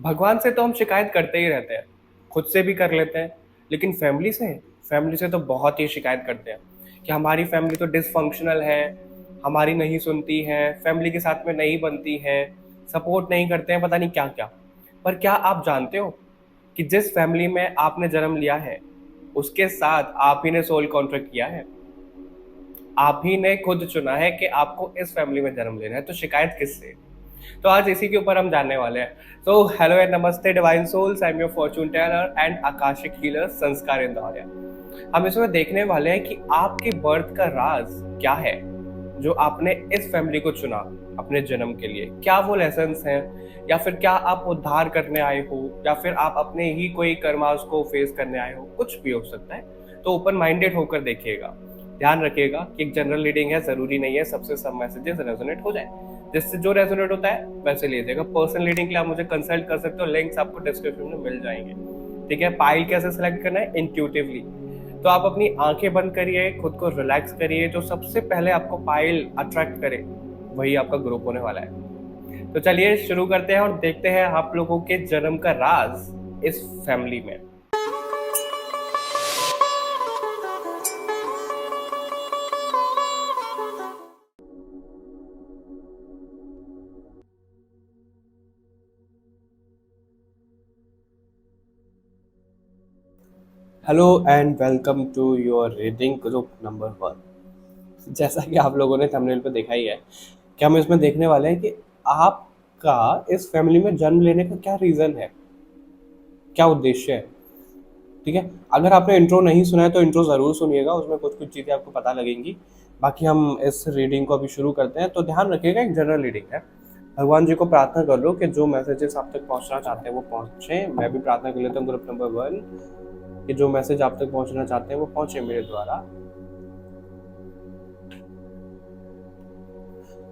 भगवान से तो हम शिकायत करते ही रहते हैं, खुद से भी कर लेते हैं, लेकिन फैमिली से तो बहुत ही शिकायत करते हैं कि हमारी फैमिली तो डिसफंक्शनल है, हमारी नहीं सुनती है, फैमिली के साथ में नहीं बनती है, सपोर्ट नहीं करते हैं, पता नहीं क्या-क्या। पर क्या आप जानते हो कि जिस फैमिली में आपने जन्म लिया है, उसके साथ आप ही ने सोल कॉन्ट्रैक्ट किया है? आप ही ने खुद चुना है कि आपको इस फैमिली में जन्म लेना है, तो शिकायत किससे? तो आज इसी के ऊपर हम जानने वाले हैं। तो हेलो एंड नमस्ते divine souls, I am your fortune teller and आकाशिक हीलर संस्कार इंदौरिया। हम इसमें देखने वाले हैं कि आपके बर्थ का राज क्या है, जो आपने इस फैमिली को चुना अपने जन्म के लिए। क्या वो लेसन्स हैं, या फिर क्या आप उद्धार करने आए हो, या फिर आप अपने ही कोई कर्मास को फेस करने आए हो, कुछ भी हो सकता है। तो ओपन माइंडेड होकर देखिएगा। ध्यान रखिएगा कि एक जनरल रीडिंग है, जरूरी नहीं है सबसे सब मैसेजेस रेजोनेट हो जाए। जिससे जो रेजोनेट होता है वैसे लीजिएगा। पर्सनल रीडिंग के लिए आप मुझे कंसल्ट कर सकते हो, लिंक्स आपको डिस्क्रिप्शन में मिल जाएंगे। ठीक है, पाइल कैसे सेलेक्ट करना है? इंट्यूटिवली। तो आप अपनी आंखें बंद करिए, खुद को रिलैक्स करिए, जो सबसे पहले आपको पाइल अट्रैक्ट करे वही आपका ग्रुप होने वाला है। तो चलिए शुरू करते हैं और देखते हैं आप लोगों के जन्म का राज इस फैमिली में। Hello and welcome to your reading group number 1। जैसा कि आप लोगों ने थंबनेल पे देखा ही है कि हम इसमें देखने वाले हैं कि आपका इस फैमिली में जन्म लेने का क्या रीज़न है, क्या उद्देश्य है। ठीक है, अगर आपने इंट्रो नहीं सुना है तो इंट्रो ज़रूर सुनिएगा, उसमें कुछ कुछ चीज़ें आपको पता लगेंगी। बाकी हम इस रीडिंग को अभी शुरू करते हैं। तो ध्यान रखिएगा, एक जनरल रीडिंग है। भगवान जी को प्रार्थना कर लो कि जो मैसेजेस आप तक पहुंचना चाहते हैं वो पहुंचे। मैं भी प्रार्थना कर लेता हूँ ग्रुप नंबर 1 कि जो मैसेज आप तक पहुंचना चाहते हैं वो पहुंचे मेरे द्वारा।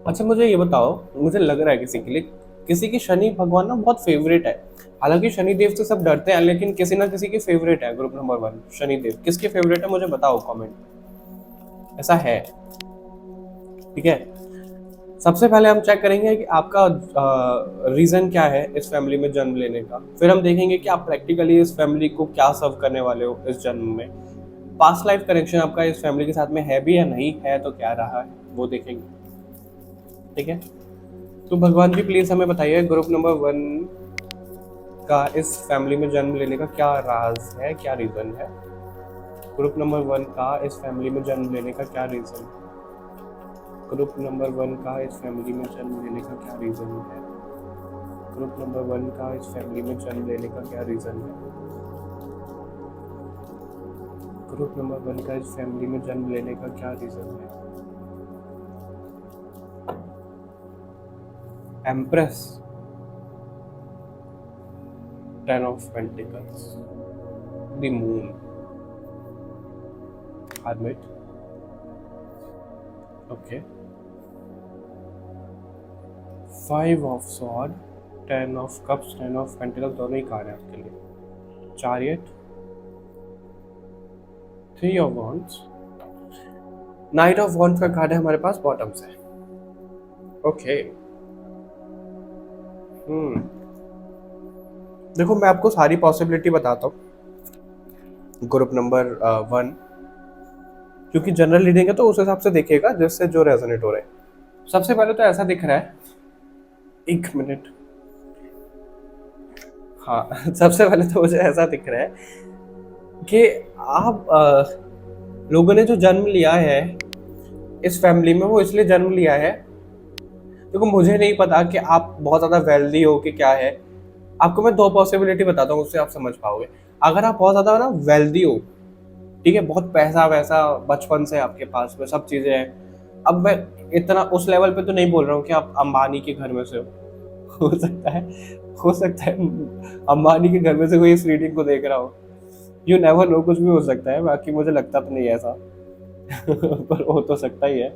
अच्छा, मुझे ये बताओ, मुझे लग रहा है किसी के लिए, किसी की शनि भगवान ना बहुत फेवरेट है। हालांकि शनि देव से सब डरते हैं, लेकिन किसी ना किसी की फेवरेट है। ग्रुप नंबर 1 शनि देव किसके फेवरेट है मुझे बताओ कमेंट में। ऐसा है, ठीक है। सबसे पहले हम चेक करेंगे कि आपका रीजन क्या है इस फैमिली में जन्म लेने का। फिर हम देखेंगे कि आप प्रैक्टिकली इस फैमिली को क्या सर्व करने वाले हो इस जन्म में। पास्ट लाइफ कनेक्शन आपका इस फैमिली के साथ में है भी या नहीं है, तो क्या रहा है वो देखेंगे। ठीक है, तो भगवान जी प्लीज हमें बताइए ग्रुप नंबर 1 का इस फैमिली में जन्म लेने का क्या राज है, क्या रीजन है। ग्रुप नंबर 1 का इस फैमिली में जन्म लेने का क्या रीजन है। ग्रुप नंबर 1 का इस फैमिली में जन्म लेने का क्या रीजन है। ग्रुप नंबर 1 का इस फैमिली में जन्म लेने का क्या रीजन है। ग्रुप नंबर 1 का इस फैमिली में जन्म लेने का क्या रीजन है। Empress, 10 of pentacles, the moon, hermit, okay, 5 of sword, 10 of cups, 10 of pentacles, दोनों ही कार्ड है आपके लिए। Chariot, 3 of wands, knight of wands का कार्ड है हमारे पास बॉटम से। ओके, देखो मैं आपको सारी पॉसिबिलिटी बताता हूँ ग्रुप नंबर 1, क्योंकि जनरल रीडिंग है तो उस हिसाब से देखिएगा जिससे जो रेजोनेट हो रहा है। सबसे पहले तो ऐसा दिख रहा है, एक मिनट, हाँ सबसे पहले तो मुझे ऐसा दिख रहा है कि आप लोगों ने जो जन्म लिया है इस फैमिली में वो इसलिए जन्म लिया है। देखो मुझे नहीं पता कि आप बहुत ज़्यादा वेल्दी हो कि क्या है। आपको मैं 2 पॉसिबिलिटी बताता हूँ, उससे आप समझ पाओगे। अगर आप बहुत ज़्यादा ना वेल्दी हो, ठीक है, बहुत पैसा वैसा बचपन से आपके पास में सब चीज़ें हैं। अब मैं इतना उस लेवल पे तो नहीं बोल रहा हूँ कि आप अंबानी के घर में से हो सकता है, हो सकता है अंबानी के घर में से कोई इस रीडिंग को देख रहा हो। यू नेवर नो, कुछ भी हो सकता है। बाकी मुझे लगता तो नहीं है ऐसा पर हो तो सकता ही है।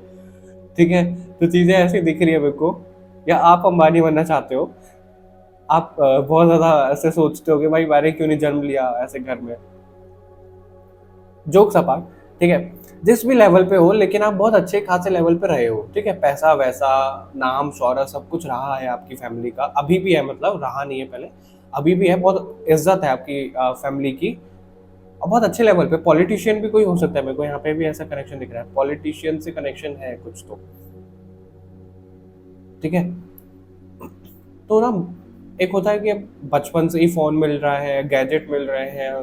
ठीक है, तो चीज़ें ऐसी दिख रही है मेरे को, या आप अंबानी बनना चाहते हो। आप बहुत ज़्यादा ऐसे सोचते हो कि भाई मैंने क्यों नहीं जन्म लिया ऐसे घर में। जोक्स अपार्ट, ठीक है, जिस भी लेवल पे हो, लेकिन आप बहुत अच्छे खासे लेवल पे रहे हो। ठीक है, पैसा वैसा, नाम शौहरत सब कुछ रहा है आपकी फैमिली का, अभी भी है, मतलब रहा नहीं है पहले, अभी भी है, बहुत इज्जत है आपकी फैमिली की, और बहुत अच्छे लेवल पे। पॉलिटिशियन भी कोई हो सकता है, मेरे को यहाँ पे भी ऐसा कनेक्शन दिख रहा है, पॉलिटिशियन से कनेक्शन है कुछ तो, ठीक है। तो ना एक होता है कि अब बचपन से ही फोन मिल रहा है, गैजेट मिल रहे हैं,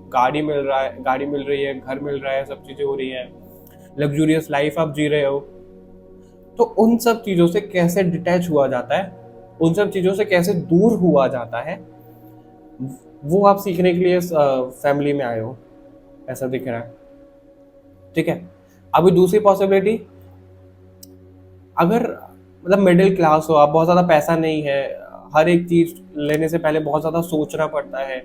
गाड़ी मिल रहा है, गाड़ी मिल रही है, घर मिल रहा है, सब चीजें हो रही हैं, लग्जूरियस लाइफ आप जी रहे हो। तो उन सब चीजों से कैसे डिटैच हुआ जाता है, उन सब चीजों से कैसे दूर हुआ जाता है, वो आप सीखने के लिए फैमिली में आए हो, ऐसा दिख रहा है, ठीक है। अभी दूसरी पॉसिबिलिटी, अगर मतलब मिडिल क्लास हो आप, बहुत ज़्यादा पैसा नहीं है, हर एक चीज़ लेने से पहले बहुत ज़्यादा सोचना पड़ता है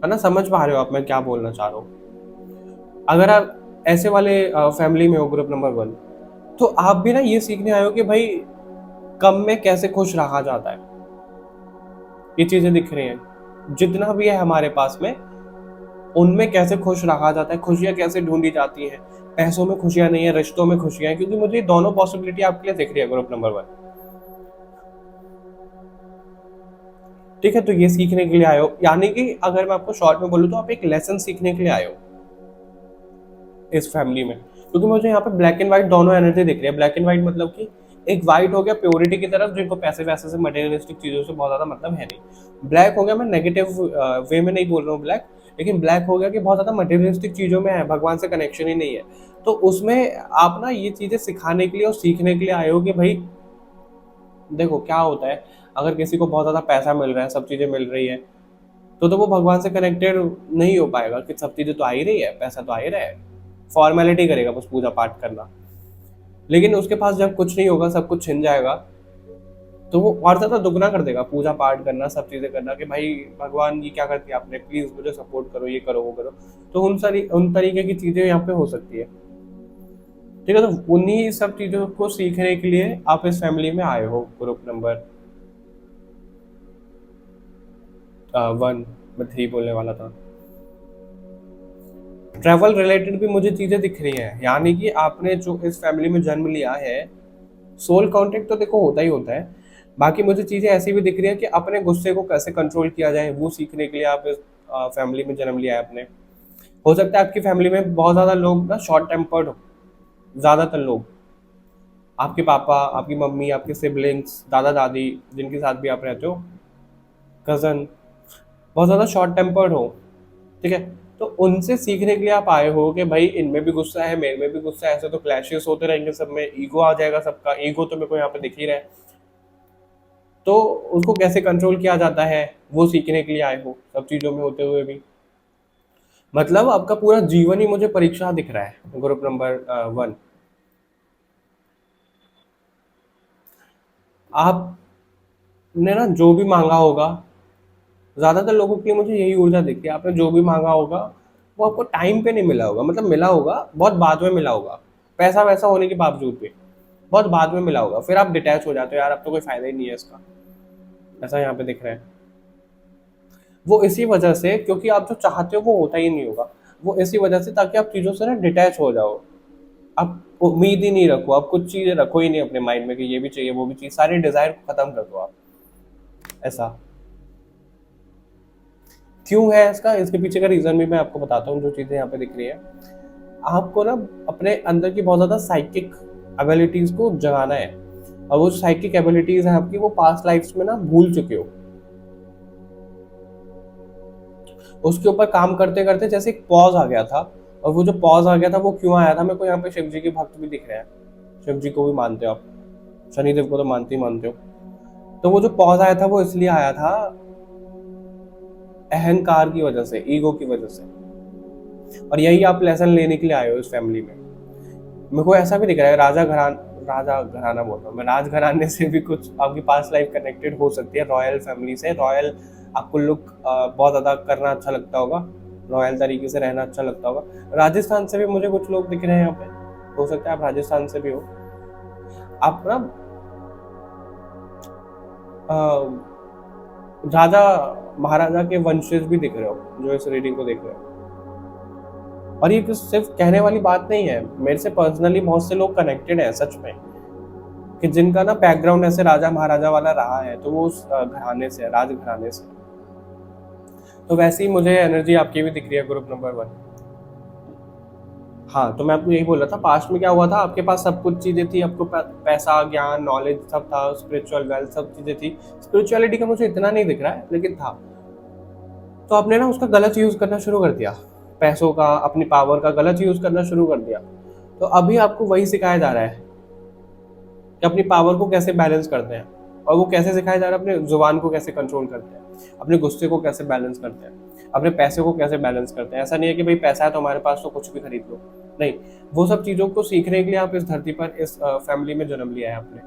ना, समझ पा रहे हो आप मैं क्या बोलना चाह रहा हूँ। अगर आप ऐसे वाले फैमिली में हो, ग्रुप नंबर 1, तो आप भी ना ये सीखने आए हो कि भाई कम में कैसे खुश रहा जाता है। ये चीज़ें दिख रही हैं, जितना भी है हमारे पास में, उनमें कैसे खुश रहा जाता है, खुशियाँ कैसे ढूंढी जाती हैं। पैसों में खुशियाँ नहीं है, रिश्तों में खुशियाँ हैं, क्योंकि मुझे दोनों पॉसिबिलिटी आपके लिए दिख रही है ग्रुप नंबर 1, ठीक है। तो ये सीखने के लिए आए हो, यानी कि अगर मैं आपको शॉर्ट में बोलूँ तो आप एक लेसन सीखने के लिए आए हो इस फैमिली में, क्योंकि मुझे यहाँ पे ब्लैक एंड व्हाइट दोनों एनर्जी दिख रही है। ब्लैक एंड व्हाइट मतलब कि एक व्हाइट हो गया प्योरिटी की तरफ, जिनको पैसे वैसे से मटेरियलिस्टिक चीजों से बहुत ज्यादा मतलब है नहीं। ब्लैक हो गया, मैं नेगेटिव वे में नहीं बोल रहा हूँ ब्लैक, लेकिन ब्लैक हो गया कि बहुत ज्यादा मटेरियलिस्टिक चीजों में है, भगवान से कनेक्शन ही नहीं है। तो उसमें आप ना ये चीजें सिखाने के लिए और सीखने के लिए आए हो कि भाई देखो क्या होता है, अगर किसी को बहुत ज्यादा पैसा मिल रहा है, सब चीजें मिल रही है, तो वो भगवान से कनेक्टेड नहीं हो पाएगा, कि सब चीजें तो आ ही रही है, पैसा तो आ ही रहा है, फॉर्मेलिटी करेगा बस पूजा पाठ करना। लेकिन उसके पास जब कुछ नहीं होगा, सब कुछ छिन जाएगा, तो वो और ज्यादा दुगना कर देगा पूजा पाठ करना, सब चीजें करना, कि भाई भगवान ये क्या कर दिया आपने, प्लीज मुझे सपोर्ट करो, ये करो वो करो। तो उन तरीके की चीजें यहाँ पे हो सकती है, ठीक है। तो उन्हीं सब चीजों को सीखने के लिए आप इस फैमिली में आए हो, ग्रुप नंबर 1 में 3 बोलने वाला था। ट्रैवल रिलेटेड भी मुझे चीजें दिख रही हैं, यानी कि आपने जो इस फैमिली में जन्म लिया है, सोल कांटेक्ट तो देखो होता ही होता है, बाकी मुझे चीजें ऐसी भी दिख रही हैं कि अपने गुस्से को कैसे कंट्रोल किया जाए, वो सीखने के लिए आप इस फैमिली में जन्म लिया है आपने। हो सकता है आपकी फैमिली में बहुत ज्यादा लोग ना शॉर्ट टेम्पर्ड हो, ज्यादातर लोग, आपके पापा, आपकी मम्मी, आपके सिबलिंग्स, दादा दादी, जिनके साथ भी आप रहते हो, कजन, बहुत ज्यादा शॉर्ट टेम्पर्ड हो, ठीक है। तो उनसे सीखने के लिए आप आए हो कि भाई इनमें भी गुस्सा है, मेरे में भी गुस्सा है, ऐसे तो क्लैशेस होते रहेंगे, सब में ईगो आ जाएगा, सबका ईगो तो मेरे को यहाँ पे दिख ही रहा है। तो उसको कैसे कंट्रोल किया जाता है, वो सीखने के लिए आए हो, सब चीजों में होते हुए भी। मतलब आपका पूरा जीवन ही मुझे परीक्षा दिख रहा है ग्रुप नंबर 1। आपने ना जो भी मांगा होगा, ज्यादातर लोगों के लिए मुझे यही ऊर्जा दिखती है, आपने जो भी मांगा होगा वो आपको टाइम पे नहीं मिला होगा, मतलब मिला होगा बहुत बाद में मिला होगा, पैसा वैसा होने के बावजूद भी बहुत बाद में मिला होगा, फिर आप डिटैच हो जाते हो, यार अब तो कोई फायदा ही नहीं है इसका, ऐसा यहाँ पे दिख रहा है। वो इसी वजह से, क्योंकि आप जो चाहते हो वो होता ही नहीं होगा, वो इसी वजह से ताकि आप चीजों से ना डिटैच हो जाओ, आप उम्मीद ही नहीं रखो, आप कुछ चीजें रखो ही नहीं अपने माइंड में कि ये भी चाहिए वो भी चाहिए, सारे डिजायर को खत्म कर दो आप, ऐसा। क्यों है इसका, इसके पीछे का रीजन भी मैं आपको बताता हूँ, जो चीजें यहाँ पे दिख रही है। आपको ना अपने अंदर की बहुत ज्यादा साइकिक एबिलिटीज को जगाना है, और वो साइकिक एबिलिटीज है आपकी, वो पास्ट लाइफ्स में ना भूल चुके हो, उसके ऊपर काम करते करते जैसे एक पॉज आ गया था। और वो जो पॉज आ गया था वो क्यों आया था, मेरे को यहाँ पे शिव जी के भक्त भी दिख रहे हैं, शिव जी को भी मानते हो आप, शनिदेव को तो मानते ही मानते हो। तो वो जो पॉज आया था वो इसलिए आया था, अहंकार की वजह से, ईगो की वजह से, और यही आप लेसन लेने के लिए आए हो इस फैमिली में। मेरे को ऐसा भी दिख रहा है राजा घराना बोल रहा हूँ मैं, राजघराने से भी कुछ आपकी पास्ट लाइफ कनेक्टेड हो सकती है, रॉयल फैमिली से। रॉयल आपको लुक बहुत ज्यादा करना अच्छा लगता होगा, रॉयल तरीके से रहना अच्छा लगता होगा। राजस्थान से भी मुझे कुछ लोग दिख रहे हैं यहाँ पे, हो सकता है आप राजस्थान से भी हो। आप ना राजा महाराजा के वंशज भी दिख रहे हो जो इस रीडिंग को देख रहे हो। और ये सिर्फ कहने वाली बात नहीं है, मेरे से पर्सनली बहुत से लोग कनेक्टेड हैं सच में, कि जिनका ना बैकग्राउंड ऐसे राजा महाराजा वाला रहा है, तो वो उस घराने से है, राज घराने से। तो वैसे ही मुझे एनर्जी आपकी भी दिख रही है ग्रुप नंबर 1। हाँ, तो मैं आपको यही बोल रहा था, पास्ट में क्या हुआ था, आपके पास सब कुछ चीज़ें थी, आपको पैसा, ज्ञान, नॉलेज सब था, स्पिरिचुअल वेल्थ सब चीज़ें थी। स्पिरिचुअलिटी का मुझे इतना नहीं दिख रहा है, लेकिन था। तो आपने ना उसका गलत यूज़ करना शुरू कर दिया, पैसों का, अपनी पावर का गलत यूज़ करना शुरू कर दिया। तो अभी आपको वही सिखाया जा रहा है कि अपनी पावर को कैसे बैलेंस करते हैं। और वो कैसे सिखाया जा रहा है, अपने जुबान को कैसे कंट्रोल करते हैं, अपने गुस्से को कैसे बैलेंस करते हैं, अपने पैसे को कैसे बैलेंस करते हैं। ऐसा नहीं है कि भाई पैसा है तो हमारे पास तो कुछ भी खरीद लो, नहीं। वो सब चीज़ों को सीखने के लिए आप इस धरती पर, इस फैमिली में जन्म लिया है आपने,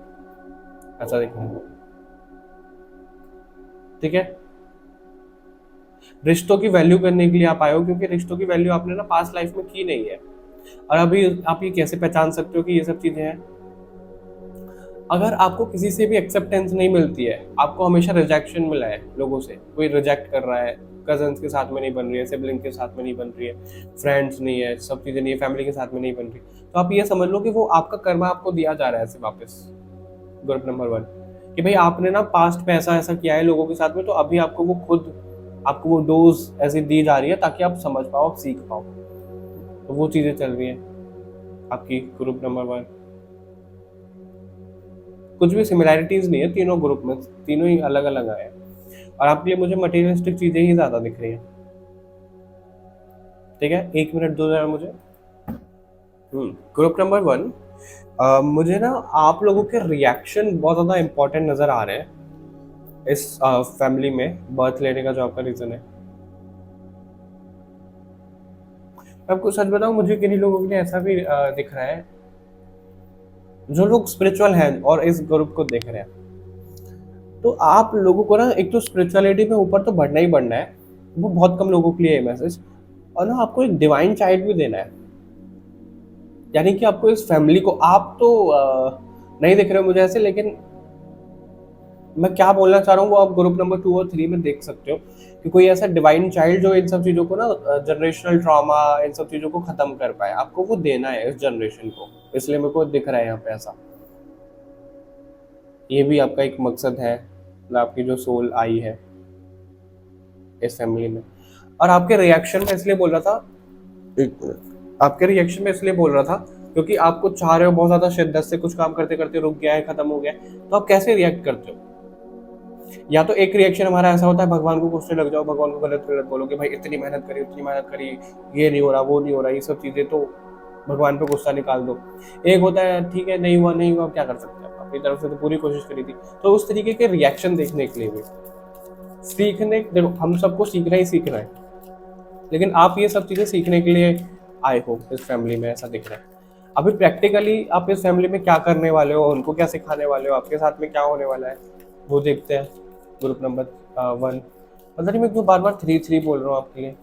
ऐसा देखिए, ठीक है। रिश्तों की वैल्यू करने के लिए आप आए हो, क्योंकि रिश्तों की वैल्यू आपने ना पास्ट लाइफ में की नहीं है। और अभी आप ये कैसे पहचान सकते हो कि ये सब चीज़ें हैं? अगर आपको किसी से भी एक्सेप्टेंस नहीं मिलती है, आपको हमेशा रिजेक्शन मिला है लोगों से, कोई रिजेक्ट कर रहा है, कजन्स के साथ में नहीं बन रही है, सिबलिंग के साथ में नहीं बन रही है, फ्रेंड्स नहीं है, सब चीज़ें नहीं है, फैमिली के साथ में नहीं बन रही, तो आप ये समझ लो कि वो आपका कर्मा आपको दिया जा रहा है ऐसे वापस। ग्रुप नंबर 1, कि भाई आपने ना पास्ट में ऐसा ऐसा किया है लोगों के साथ में, तो अभी आपको वो खुद, आपको वो डोज ऐसी दी जा रही है ताकि आप समझ पाओ, आप सीख पाओ। तो वो चीज़ें चल रही हैं आपकी ग्रुप नंबर 1। कुछ भी सिमिलैरिटीज नहीं है तीनों ग्रुप में, तीनों ही अलग अलग आए हैं। और आपके लिए मुझे मटेरियलिस्टिक चीजें ही ज्यादा दिख रही हैं, ठीक है। 1 मिनट दो जरा मुझे। ग्रुप नंबर 1, मुझे ना आप लोगों के रिएक्शन बहुत ज्यादा इंपॉर्टेंट नजर आ रहे हैं इस फैमिली में बर्थ लेने का जो आपका रीजन है। मैं आपको सच बताऊं, मुझे किन्हीं लोगों के लिए ऐसा भी दिख रहा है, जो लोग स्पिरिचुअल हैं और इस ग्रुप को देख रहे हैं। तो आप लोगों को ना एक तो स्पिरिचुअलिटी में ऊपर तो बढ़ना ही बढ़ना है, वो बहुत कम लोगों के लिए है मैसेज। और ना आपको एक डिवाइन चाइल्ड भी देना है, यानी कि आपको इस फैमिली को, आप तो नहीं दिख रहे हो मुझे ऐसे, लेकिन मैं क्या बोलना चाह रहा हूँ वो आप ग्रुप नंबर 2 और 3 में देख सकते हो, कि कोई ऐसा डिवाइन चाइल्ड जो इन सब चीज़ों को ना, जनरेशनल ट्रॉमा, इन सब चीज़ों को ख़त्म कर पाए, आपको वो देना है इस जनरेशन को। इसलिए मेरे को दिख रहा है यहाँ पे ऐसा, ये भी आपका एक मकसद है, मतलब आपकी जो सोल आई है इस फैमिली में। और आपके रिएक्शन में इसलिए बोल रहा था, एक मिनट, आपके रिएक्शन में इसलिए बोल रहा था क्योंकि आप कुछ चाह रहे हो बहुत ज्यादा शिद्दत से, कुछ काम करते करते रुक गया है, खत्म हो गया है, तो आप कैसे रिएक्ट करते हो? या तो एक रिएक्शन हमारा ऐसा होता है, भगवान को कोसने लग जाओ, भगवान को गलत गलत बोलो कि भाई इतनी मेहनत करी, उतनी मेहनत करी, ये नहीं हो रहा, वो नहीं हो रहा, ये सब चीजें, तो भगवान पे गुस्सा निकाल दो। एक होता है ठीक है, नहीं हुआ नहीं हुआ, क्या कर सकते हैं, अपनी तरफ से तो पूरी कोशिश करी थी। तो उस तरीके के रिएक्शन देखने के लिए भी सीखने, देखो हम सबको सीखना ही सीखना है, लेकिन आप ये सब चीज़ें सीखने के लिए आए हो इस फैमिली में, ऐसा दिख रहा है। अभी प्रैक्टिकली आप इस फैमिली में क्या करने वाले हो, उनको क्या सिखाने वाले हो, आपके साथ में क्या होने वाला है, वो देखते हैं। ग्रुप नंबर 1, पता नहीं मैं क्यों बार बार 3 बोल रहा हूँ आपके लिए,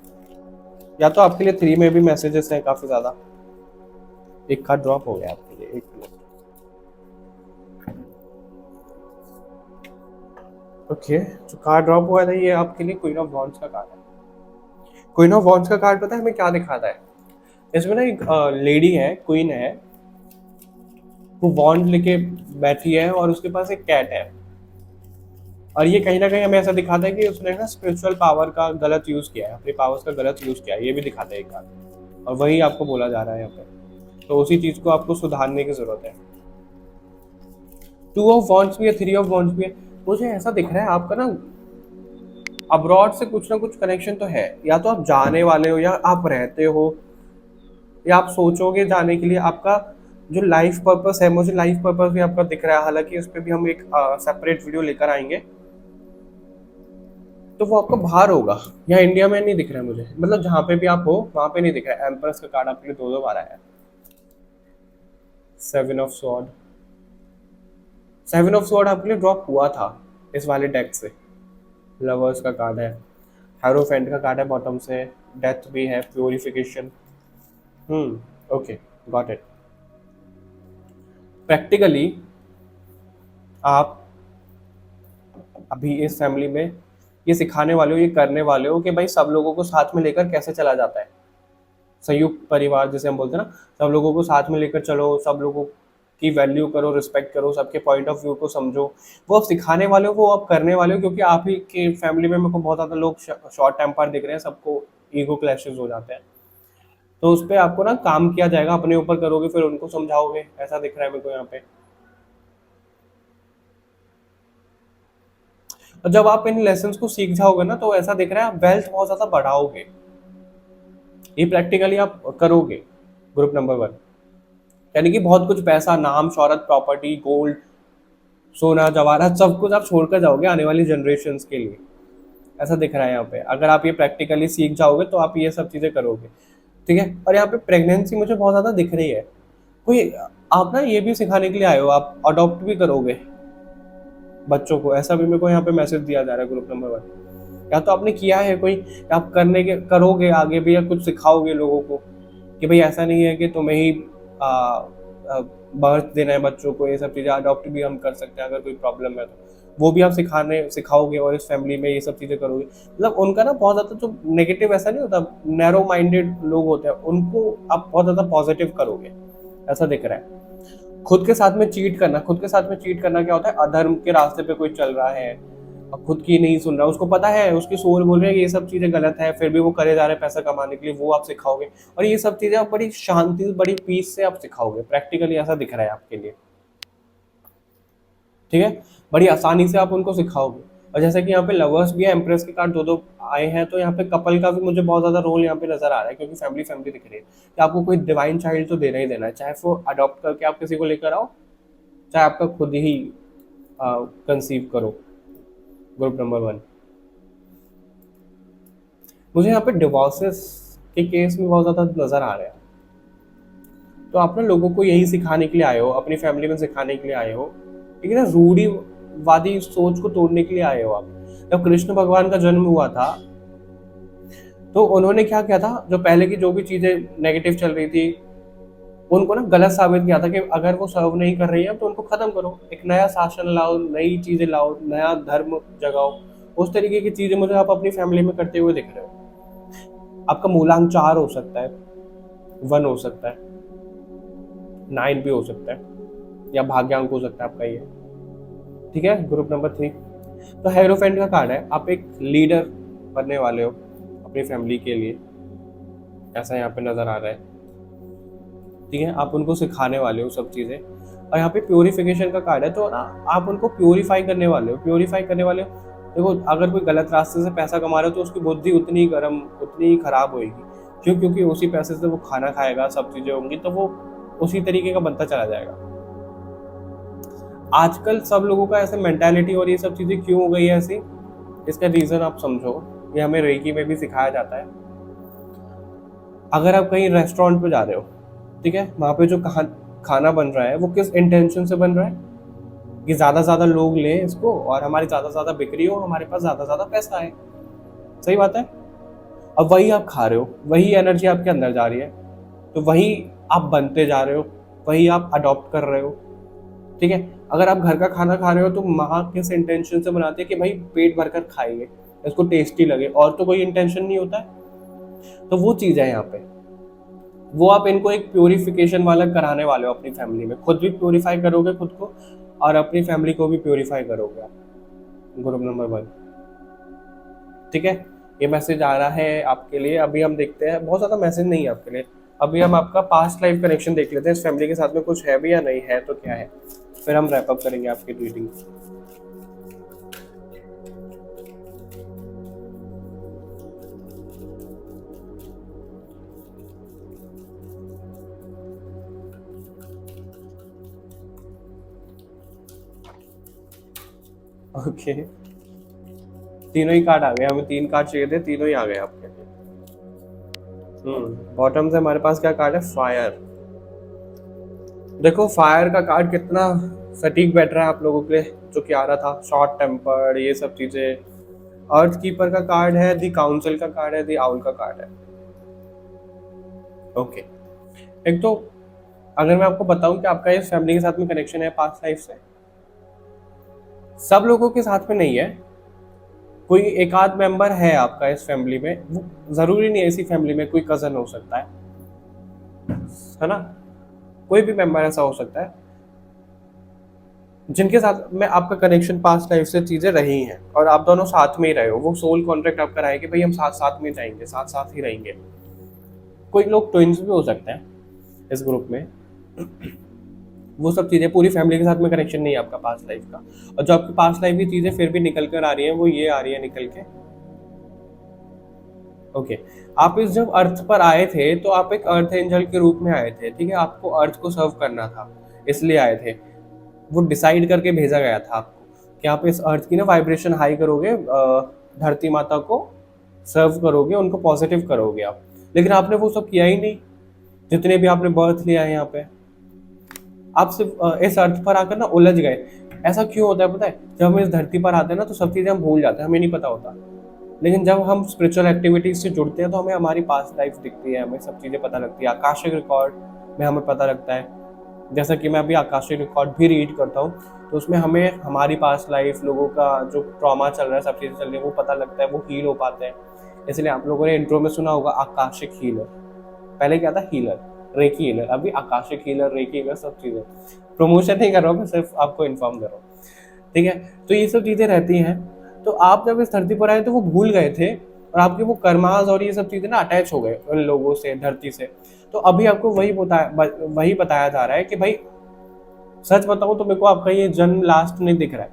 या तो आपके लिए 3 में भी मैसेजेस हैं काफ़ी ज़्यादा। एक कार्ड ड्रॉप हो गया आपके लिए, 1 मिनट। ओके, जो कार्ड ड्रॉप हुआ था ये आपके लिए क्वीन ऑफ वॉन्ड्स का कार्ड है। क्वीन ऑफ वॉन्ड्स का कार्ड पता है हमें क्या दिखाता है? इसमें ना एक लेडी है, क्वीन है, वो वॉन्ड लेके बैठी है और उसके पास एक कैट है। और ये कहीं ना कहीं हमें ऐसा दिखाता है कि उसने ना स्पिरिचुअल पावर का गलत यूज किया है, अपनी पावर्स का गलत यूज किया है, ये भी दिखाता है एक कार्ड। और वही आपको बोला जा रहा है यहाँ पे, तो उसी चीज को आपको सुधारने की जरूरत है। 2 ऑफ वॉन्ड्स भी है, 3 ऑफ वॉन्ड्स भी है। मुझे ऐसा दिख रहा है आपका ना अब्रॉड से कुछ ना कुछ कनेक्शन तो है, या तो आप जाने वाले हो, या आप रहते हो, या आप सोचोगे जाने के लिए। आपका जो लाइफ पर्पस है, मुझे लाइफ पर्पस भी आपका दिख रहा है, हालांकि उस पर भी हम एक सेपरेट वीडियो लेकर आएंगे। तो वो आपका बाहर होगा, यहाँ इंडिया में नहीं दिख रहा है मुझे, मतलब जहाँ पे भी आप हो वहां पे नहीं दिख रहा है। एम्प्रेस का कार्ड आपके लिए 2 बार आया है। 7 ऑफ स्वॉर्ड, 7 ऑफ स्वॉर्ड आपके लिए ड्रॉप हुआ था इस वाले डेक से। लवर्स का कार्ड है, हेरोफेंट का कार्ड है बॉटम से, डेथ भी है, purification. Okay, got it. Practically आप अभी इस फैमिली में ये सिखाने वाले हो, ये करने वाले हो कि भाई सब लोगों को साथ में लेकर कैसे चला जाता है। संयुक्त परिवार जिसे हम बोलते हैं ना, सब लोगों को साथ में लेकर चलो, सब लोगों की वैल्यू करो, रिस्पेक्ट करो, सबके पॉइंट ऑफ व्यू को समझो। वो आप सिखाने वाले हो, वो आप करने वाले हो, क्योंकि आप ही के फैमिली में मेरे को बहुत ज़्यादा लोग शॉर्ट टेम्पर दिख रहे हैं, सबको ईगो क्लैशेस हो जाते हैं। तो उस पे आपको ना काम किया जाएगा, अपने ऊपर करोगे फिर उनको समझाओगे, ऐसा दिख रहा है मेरे को यहाँ पे। और जब आप इन लेसन्स को सीख जाओगे ना, तो ऐसा दिख रहा है आप वेल्थ बहुत ज़्यादा बढ़ाओगे। ये प्रैक्टिकली आप करोगे। ग्रुप नंबर 1 यानी कि बहुत कुछ पैसा, नाम, शौहरत, प्रॉपर्टी, गोल्ड, सोना, जवाहरात, सब कुछ आप छोड़कर जाओगे आने वाली जनरेशन्स के लिए। ऐसा दिख रहा है यहाँ पे। अगर आप ये प्रैक्टिकली सीख जाओगे तो आप ये सब चीज़ें करोगे। ठीक है। और यहाँ पे प्रेगनेंसी मुझे बहुत ज़्यादा दिख रही है। कोई आप ना ये भी सिखाने के लिए आए हो, आप अडॉप्ट भी करोगे बच्चों को, ऐसा भी मेरे को यहाँ पे मैसेज दिया जा रहा है ग्रुप नंबर 1। या तो आपने किया है कोई, आप करने के करोगे आगे भी, या कुछ सिखाओगे लोगों को कि भाई ऐसा नहीं है कि तुम्हें ही बर्थ देना है बच्चों को, ये सब चीज़ें अडॉप्ट भी हम कर सकते हैं अगर कोई प्रॉब्लम है तो। वो भी आप सिखाओगे और इस फैमिली में ये सब चीज़ें करोगे। मतलब उनका ना बहुत ज़्यादा जो नेगेटिव ऐसा नहीं होता, नैरो माइंडेड लोग होते हैं, उनको आप बहुत ज़्यादा पॉजिटिव करोगे, ऐसा दिख रहा है। खुद के साथ में चीट करना, खुद के साथ में चीट करना क्या होता है, अधर्म के रास्ते पे कोई चल रहा है और खुद की नहीं सुन रहा, उसको पता है, उसकी सोल बोल रही है ये सब चीज़ें गलत है, फिर भी वो करे जा रहे हैं पैसा कमाने के लिए, वो आप सिखाओगे। और ये सब चीज़ें आप बड़ी शांति, बड़ी पीस से आप सिखाओगे, प्रैक्टिकली ऐसा दिख रहा है आपके लिए। ठीक है। बड़ी आसानी से आप उनको सिखाओगे। और जैसे कि यहाँ पे लवर्स भी है, एम्प्रेस के कार्ड 2-2 आए हैं, तो यहाँ पे कपल का भी मुझे बहुत ज़्यादा रोल यहाँ पे नजर आ रहा है, क्योंकि फैमिली फैमिली दिख रही है कि आपको कोई डिवाइन चाइल्ड तो देना ही देना है, चाहे वो अडॉप्ट करके आप किसी को लेकर आओ, चाहे आपका खुद ही कंसीव करो। ग्रुप नंबर 1 मुझे यहाँ पे डिवोर्सेस के केस में बहुत ज़्यादा नज़र आ रहे हैं। तो आप ना लोगों को यही सिखाने के लिए आए हो, अपनी फैमिली में सिखाने के लिए आए हो, लेकिन ना रूढ़िवादी सोच को तोड़ने के लिए आए हो आप। जब कृष्ण भगवान का जन्म हुआ था तो उन्होंने क्या किया था, जो पहले की जो भी चीज़ें नेगेटिव चल रही थी उनको ना गलत साबित किया था कि अगर वो सर्व नहीं कर रही है तो उनको खत्म करो, एक नया शासन लाओ, नई चीजें लाओ, नया धर्म जगाओ। उस तरीके की चीजें मुझे आप अपनी फैमिली में करते हुए दिख रहे हो। आपका मूलांक 4 हो सकता है, 1 हो सकता है, 9 भी हो सकता है, या भाग्यांक हो सकता है आपका ये। ठीक है। ग्रुप नंबर 3 तो हेरोफेंट का कार्ड है, आप एक लीडर बनने वाले हो अपनी फैमिली के लिए, ऐसा यहाँ पे नजर आ रहा है। ठीक है। आप उनको सिखाने वाले हो सब चीज़ें। और यहाँ पे प्योरीफिकेशन का कार्ड है, तो ना आप उनको प्योरीफाई करने वाले हो, प्योरीफाई करने वाले हो। देखो, अगर कोई गलत रास्ते से पैसा कमा रहा हो तो उसकी बुद्धि उतनी ही गर्म, उतनी ही खराब होएगी। क्यों? क्योंकि उसी पैसे से वो खाना खाएगा, सब चीज़ें होंगी, तो वो उसी तरीके का बनता चला जाएगा। आजकल सब लोगों का ऐसे मेंटालिटी और ये सब चीज़ें क्यों हो गई है ऐसी, इसका रीज़न आप समझो। ये हमें रेकी में भी सिखाया जाता है। अगर आप कहीं रेस्टोरेंट पे जा रहे हो, ठीक है, वहाँ पे जो खाना बन रहा है वो किस इंटेंशन से बन रहा है कि ज़्यादा से ज़्यादा लोग लें इसको और हमारी ज़्यादा से ज़्यादा बिक्री हो, हमारे पास ज़्यादा से ज़्यादा पैसा आए। सही बात है। अब वही आप खा रहे हो, वही एनर्जी आपके अंदर जा रही है, तो वही आप बनते जा रहे हो, वही आप अडॉप्ट कर रहे हो। ठीक है। अगर आप घर का खाना खा रहे हो तो वहाँ किस इंटेंशन से बनाते हैं कि भाई पेट भरकर खाएंगे, इसको टेस्टी लगे, और तो कोई इंटेंशन नहीं होता है। तो वो चीज़ है यहाँ पे, वो आप इनको एक प्योरिफिकेशन वाला कराने वाले हो अपनी फैमिली में। खुद भी प्योरीफाई करोगे खुद को और अपनी फैमिली को भी प्योरीफाई करोगे आप। Group number 1। ठीक है। ये मैसेज आ रहा है आपके लिए। अभी हम देखते हैं, बहुत ज़्यादा मैसेज नहीं है आपके लिए। अभी हम आपका पास्ट लाइफ कनेक्शन देख लेते हैं, इस फैमिली के साथ में कुछ है भी या नहीं है तो क्या है, फिर हम रैप अप करेंगे आपकी रीडिंग। ओके, तीनों ही कार्ड आ गए। हमें 3 कार्ड चाहिए थे, तीनों ही आ गए आपके। बॉटम से हमारे पास क्या कार्ड है, फायर। देखो फायर का कार्ड कितना सटीक बैठ रहा है आप लोगों के लिए, जो कि आ रहा था शॉर्ट टेम्पर्ड, ये सब चीजें। अर्थ कीपर का कार्ड है, दी काउंसिल का कार्ड है, दी आउल का कार्ड है। ओके। एक तो अगर मैं आपको बताऊं कि आपका इस फैमिली के साथ में कनेक्शन है पास्ट लाइफ से, सब लोगों के साथ में नहीं है, कोई एक आध मेंबर है आपका इस फैमिली में। वो जरूरी नहीं है इसी फैमिली में, कोई कजन हो सकता है ना, कोई भी मेंबर ऐसा हो सकता है जिनके साथ में आपका कनेक्शन पास्ट लाइफ से चीज़ें रही हैं और आप दोनों साथ में ही रहे हो, वो सोल कॉन्ट्रैक्ट आपका रहा है कि भाई हम साथ साथ में जाएंगे, साथ साथ ही रहेंगे। कोई लोग ट्विंस भी हो सकते हैं इस ग्रुप में। वो सब चीज़ें, पूरी फैमिली के साथ में कनेक्शन नहीं है आपका पास्ट लाइफ का। और जो आपकी पास्ट लाइफ की चीज़ें फिर भी निकल कर आ रही हैं, वो ये आ रही है निकल के। ओके, आप इस जब अर्थ पर आए थे तो आप एक अर्थ एंजल के रूप में आए थे, ठीक है। आपको अर्थ को सर्व करना था, इसलिए आए थे। वो डिसाइड करके भेजा गया था आपको कि आप इस अर्थ की ना वाइब्रेशन हाई करोगे, धरती माता को सर्व करोगे, उनको पॉजिटिव करोगे आप। लेकिन आपने वो सब किया ही नहीं। जितने भी आपने बर्थ लिया है यहाँ पे, आप सिर्फ इस अर्थ पर आकर ना उलझ गए। ऐसा क्यों होता है पता है? जब हम इस धरती पर आते हैं ना तो सब चीज़ें हम भूल जाते हैं, हमें नहीं पता होता। लेकिन जब हम स्पिरिचुअल एक्टिविटीज से जुड़ते हैं तो हमें हमारी पास्ट लाइफ दिखती है, हमें सब चीज़ें पता लगती है, आकाशिक रिकॉर्ड में हमें पता लगता है। जैसा कि मैं अभी आकाशिक रिकॉर्ड भी रीड करता हूँ, तो उसमें हमें हमारी पास्ट लाइफ, लोगों का जो ट्रॉमा चल रहा है, सब चीज़ें चल रही है, वो पता लगता है, वो हील हो पाते हैं। इसलिए आप लोगों ने इंट्रो में सुना होगा आकाशिक हीलर। पहले क्या था? Healer, recce healer. अभी आकाशिक हीलर, रेकी हीलर, सब चीज़ें। प्रमोशन नहीं कर रहा हूँ मैं, सिर्फ आपको इन्फॉर्म कर रहा हूँ, ठीक है। तो ये सब चीज़ें रहती हैं। तो आप जब इस धरती पर आए तो वो भूल गए थे, और आपके वो कर्मास और ये सब चीज़ें ना अटैच हो गए उन लोगों से, धरती से। तो अभी आपको वही बताया जा रहा है कि भाई सच बताऊं तो मेरे को आपका ये जन्म लास्ट नहीं दिख रहा है।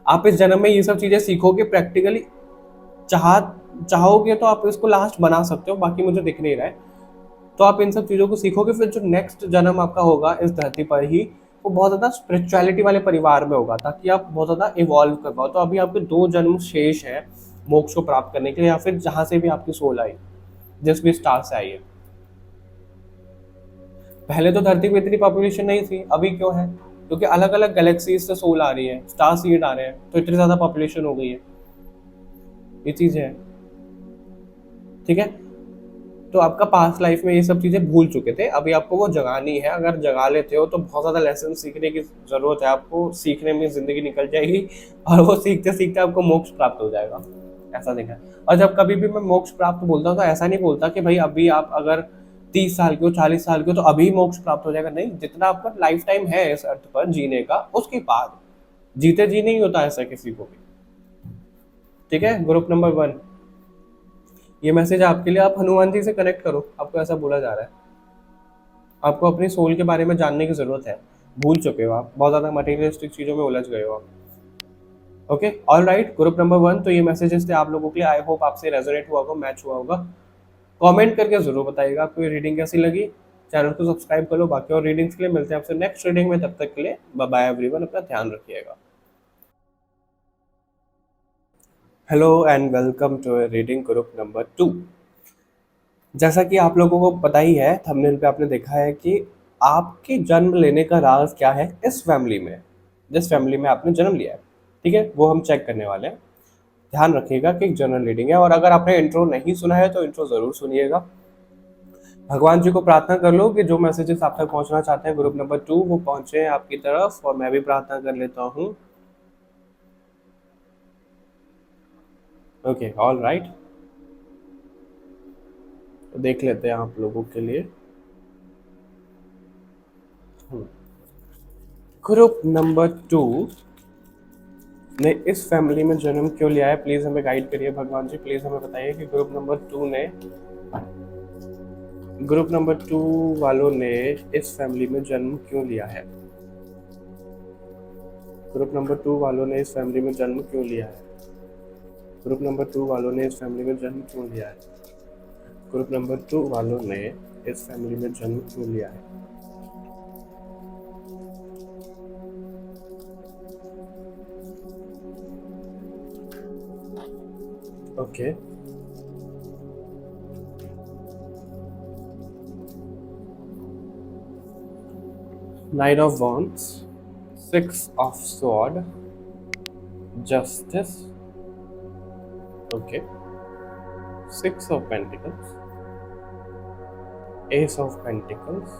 आप इस जन्म में ये सब चीज़ें सीखोगे प्रैक्टिकली, चाहोगे तो आप इसको लास्ट बना सकते हो, बाकी मुझे दिख नहीं रहा है। तो आप इन सब चीज़ों को सीखोगे, फिर जो नेक्स्ट जन्म आपका होगा इस धरती पर ही, वो बहुत ज़्यादा स्पिरिचुअलिटी वाले परिवार में होगा, ताकि आप बहुत ज़्यादा इवॉल्व कर पाओ। तो अभी आपके 2 जन्म शेष हैं मोक्ष को प्राप्त करने के लिए, या फिर जहाँ से भी आपकी सोल आई, जिस भी स्टार से आई है। पहले तो धरती पे इतनी पॉपुलेशन नहीं थी, अभी क्यों है? क्योंकि अलग अलग गैलेक्सीज से सोल आ रही है, स्टार सीड आ रहे हैं, तो इतनी ज़्यादा पॉपुलेशन हो गई है। ये चीज़ है, ठीक है। तो आपका पास्ट लाइफ में ये सब चीज़ें भूल चुके थे, अभी आपको वो जगानी है। अगर जगा लेते हो तो बहुत ज़्यादा लेसन सीखने की ज़रूरत है आपको, सीखने में ज़िंदगी निकल जाएगी, और वो सीखते सीखते आपको मोक्ष प्राप्त हो जाएगा, ऐसा देखा है। और जब कभी भी मैं मोक्ष प्राप्त बोलता हूँ तो ऐसा नहीं बोलता कि भाई अभी आप अगर 30 साल के हो, 40 साल के हो तो अभी मोक्ष प्राप्त हो जाएगा। नहीं, जितना आपका लाइफ टाइम है इस अर्थ पर जीने का, उसके बाद। जीते जी नहीं होता ऐसा किसी को भी, ठीक है। ग्रुप नंबर 1, ये मैसेज आपके लिए। आप हनुमान जी से कनेक्ट करो, आपको ऐसा बोला जा रहा है। आपको अपनी सोल के बारे में जानने की जरूरत है, भूल चुके हो आप, बहुत ज़्यादा मटेरियलिस्टिक चीज़ों में उलझ गए हो आप। Okay, all right, group number 1। तो ये मैसेजेस थे आप लोगों के लिए। आई होप आपसे रेजोनेट हुआ होगा, मैच हुआ होगा। कमेंट करके जरूर बताइएगा आपको ये रीडिंग कैसी लगी। चैनल को सब्सक्राइब कर लो। बाकी और रीडिंग्स के लिए मिलते हैं आपसे नेक्स्ट रीडिंग में। तब तक के लिए बाय बाय एवरीवन, अपना ध्यान रखिएगा। Hello and welcome to reading group number 2। जैसा कि आप लोगों को पता ही है, थंबनेल पे आपने देखा है कि आपके जन्म लेने का राज क्या है इस फैमिली में, जिस फैमिली में आपने जन्म लिया है, ठीक है। वो हम चेक करने वाले हैं। ध्यान रखिएगा कि एक जनरल रीडिंग है, और अगर आपने इंट्रो नहीं सुना है तो इंट्रो ज़रूर सुनिएगा। भगवान जी को प्रार्थना कर लो कि जो मैसेजेस आप तक पहुंचना चाहते हैं ग्रुप नंबर 2, वो पहुंचे आपकी तरफ। और मैं भी प्रार्थना कर लेता हूँ। ओके, ऑल राइट, तो देख लेते हैं आप लोगों के लिए। ग्रुप नंबर 2 ने इस फैमिली में जन्म क्यों लिया है? प्लीज हमें गाइड करिए भगवान जी। प्लीज हमें बताइए कि ग्रुप नंबर 2 वालों ने इस फैमिली में जन्म क्यों लिया है? ग्रुप नंबर 2 वालों ने इस फैमिली में जन्म क्यों लिया है? ग्रुप नंबर 2 वालों ने इस फैमिली में जन्म क्यों लिया है? ग्रुप नंबर 2 वालों ने इस फैमिली में जन्म क्यों लिया है? Okay, nine of wands, 6 of sword, justice, okay, 6 of pentacles, S of pentacles,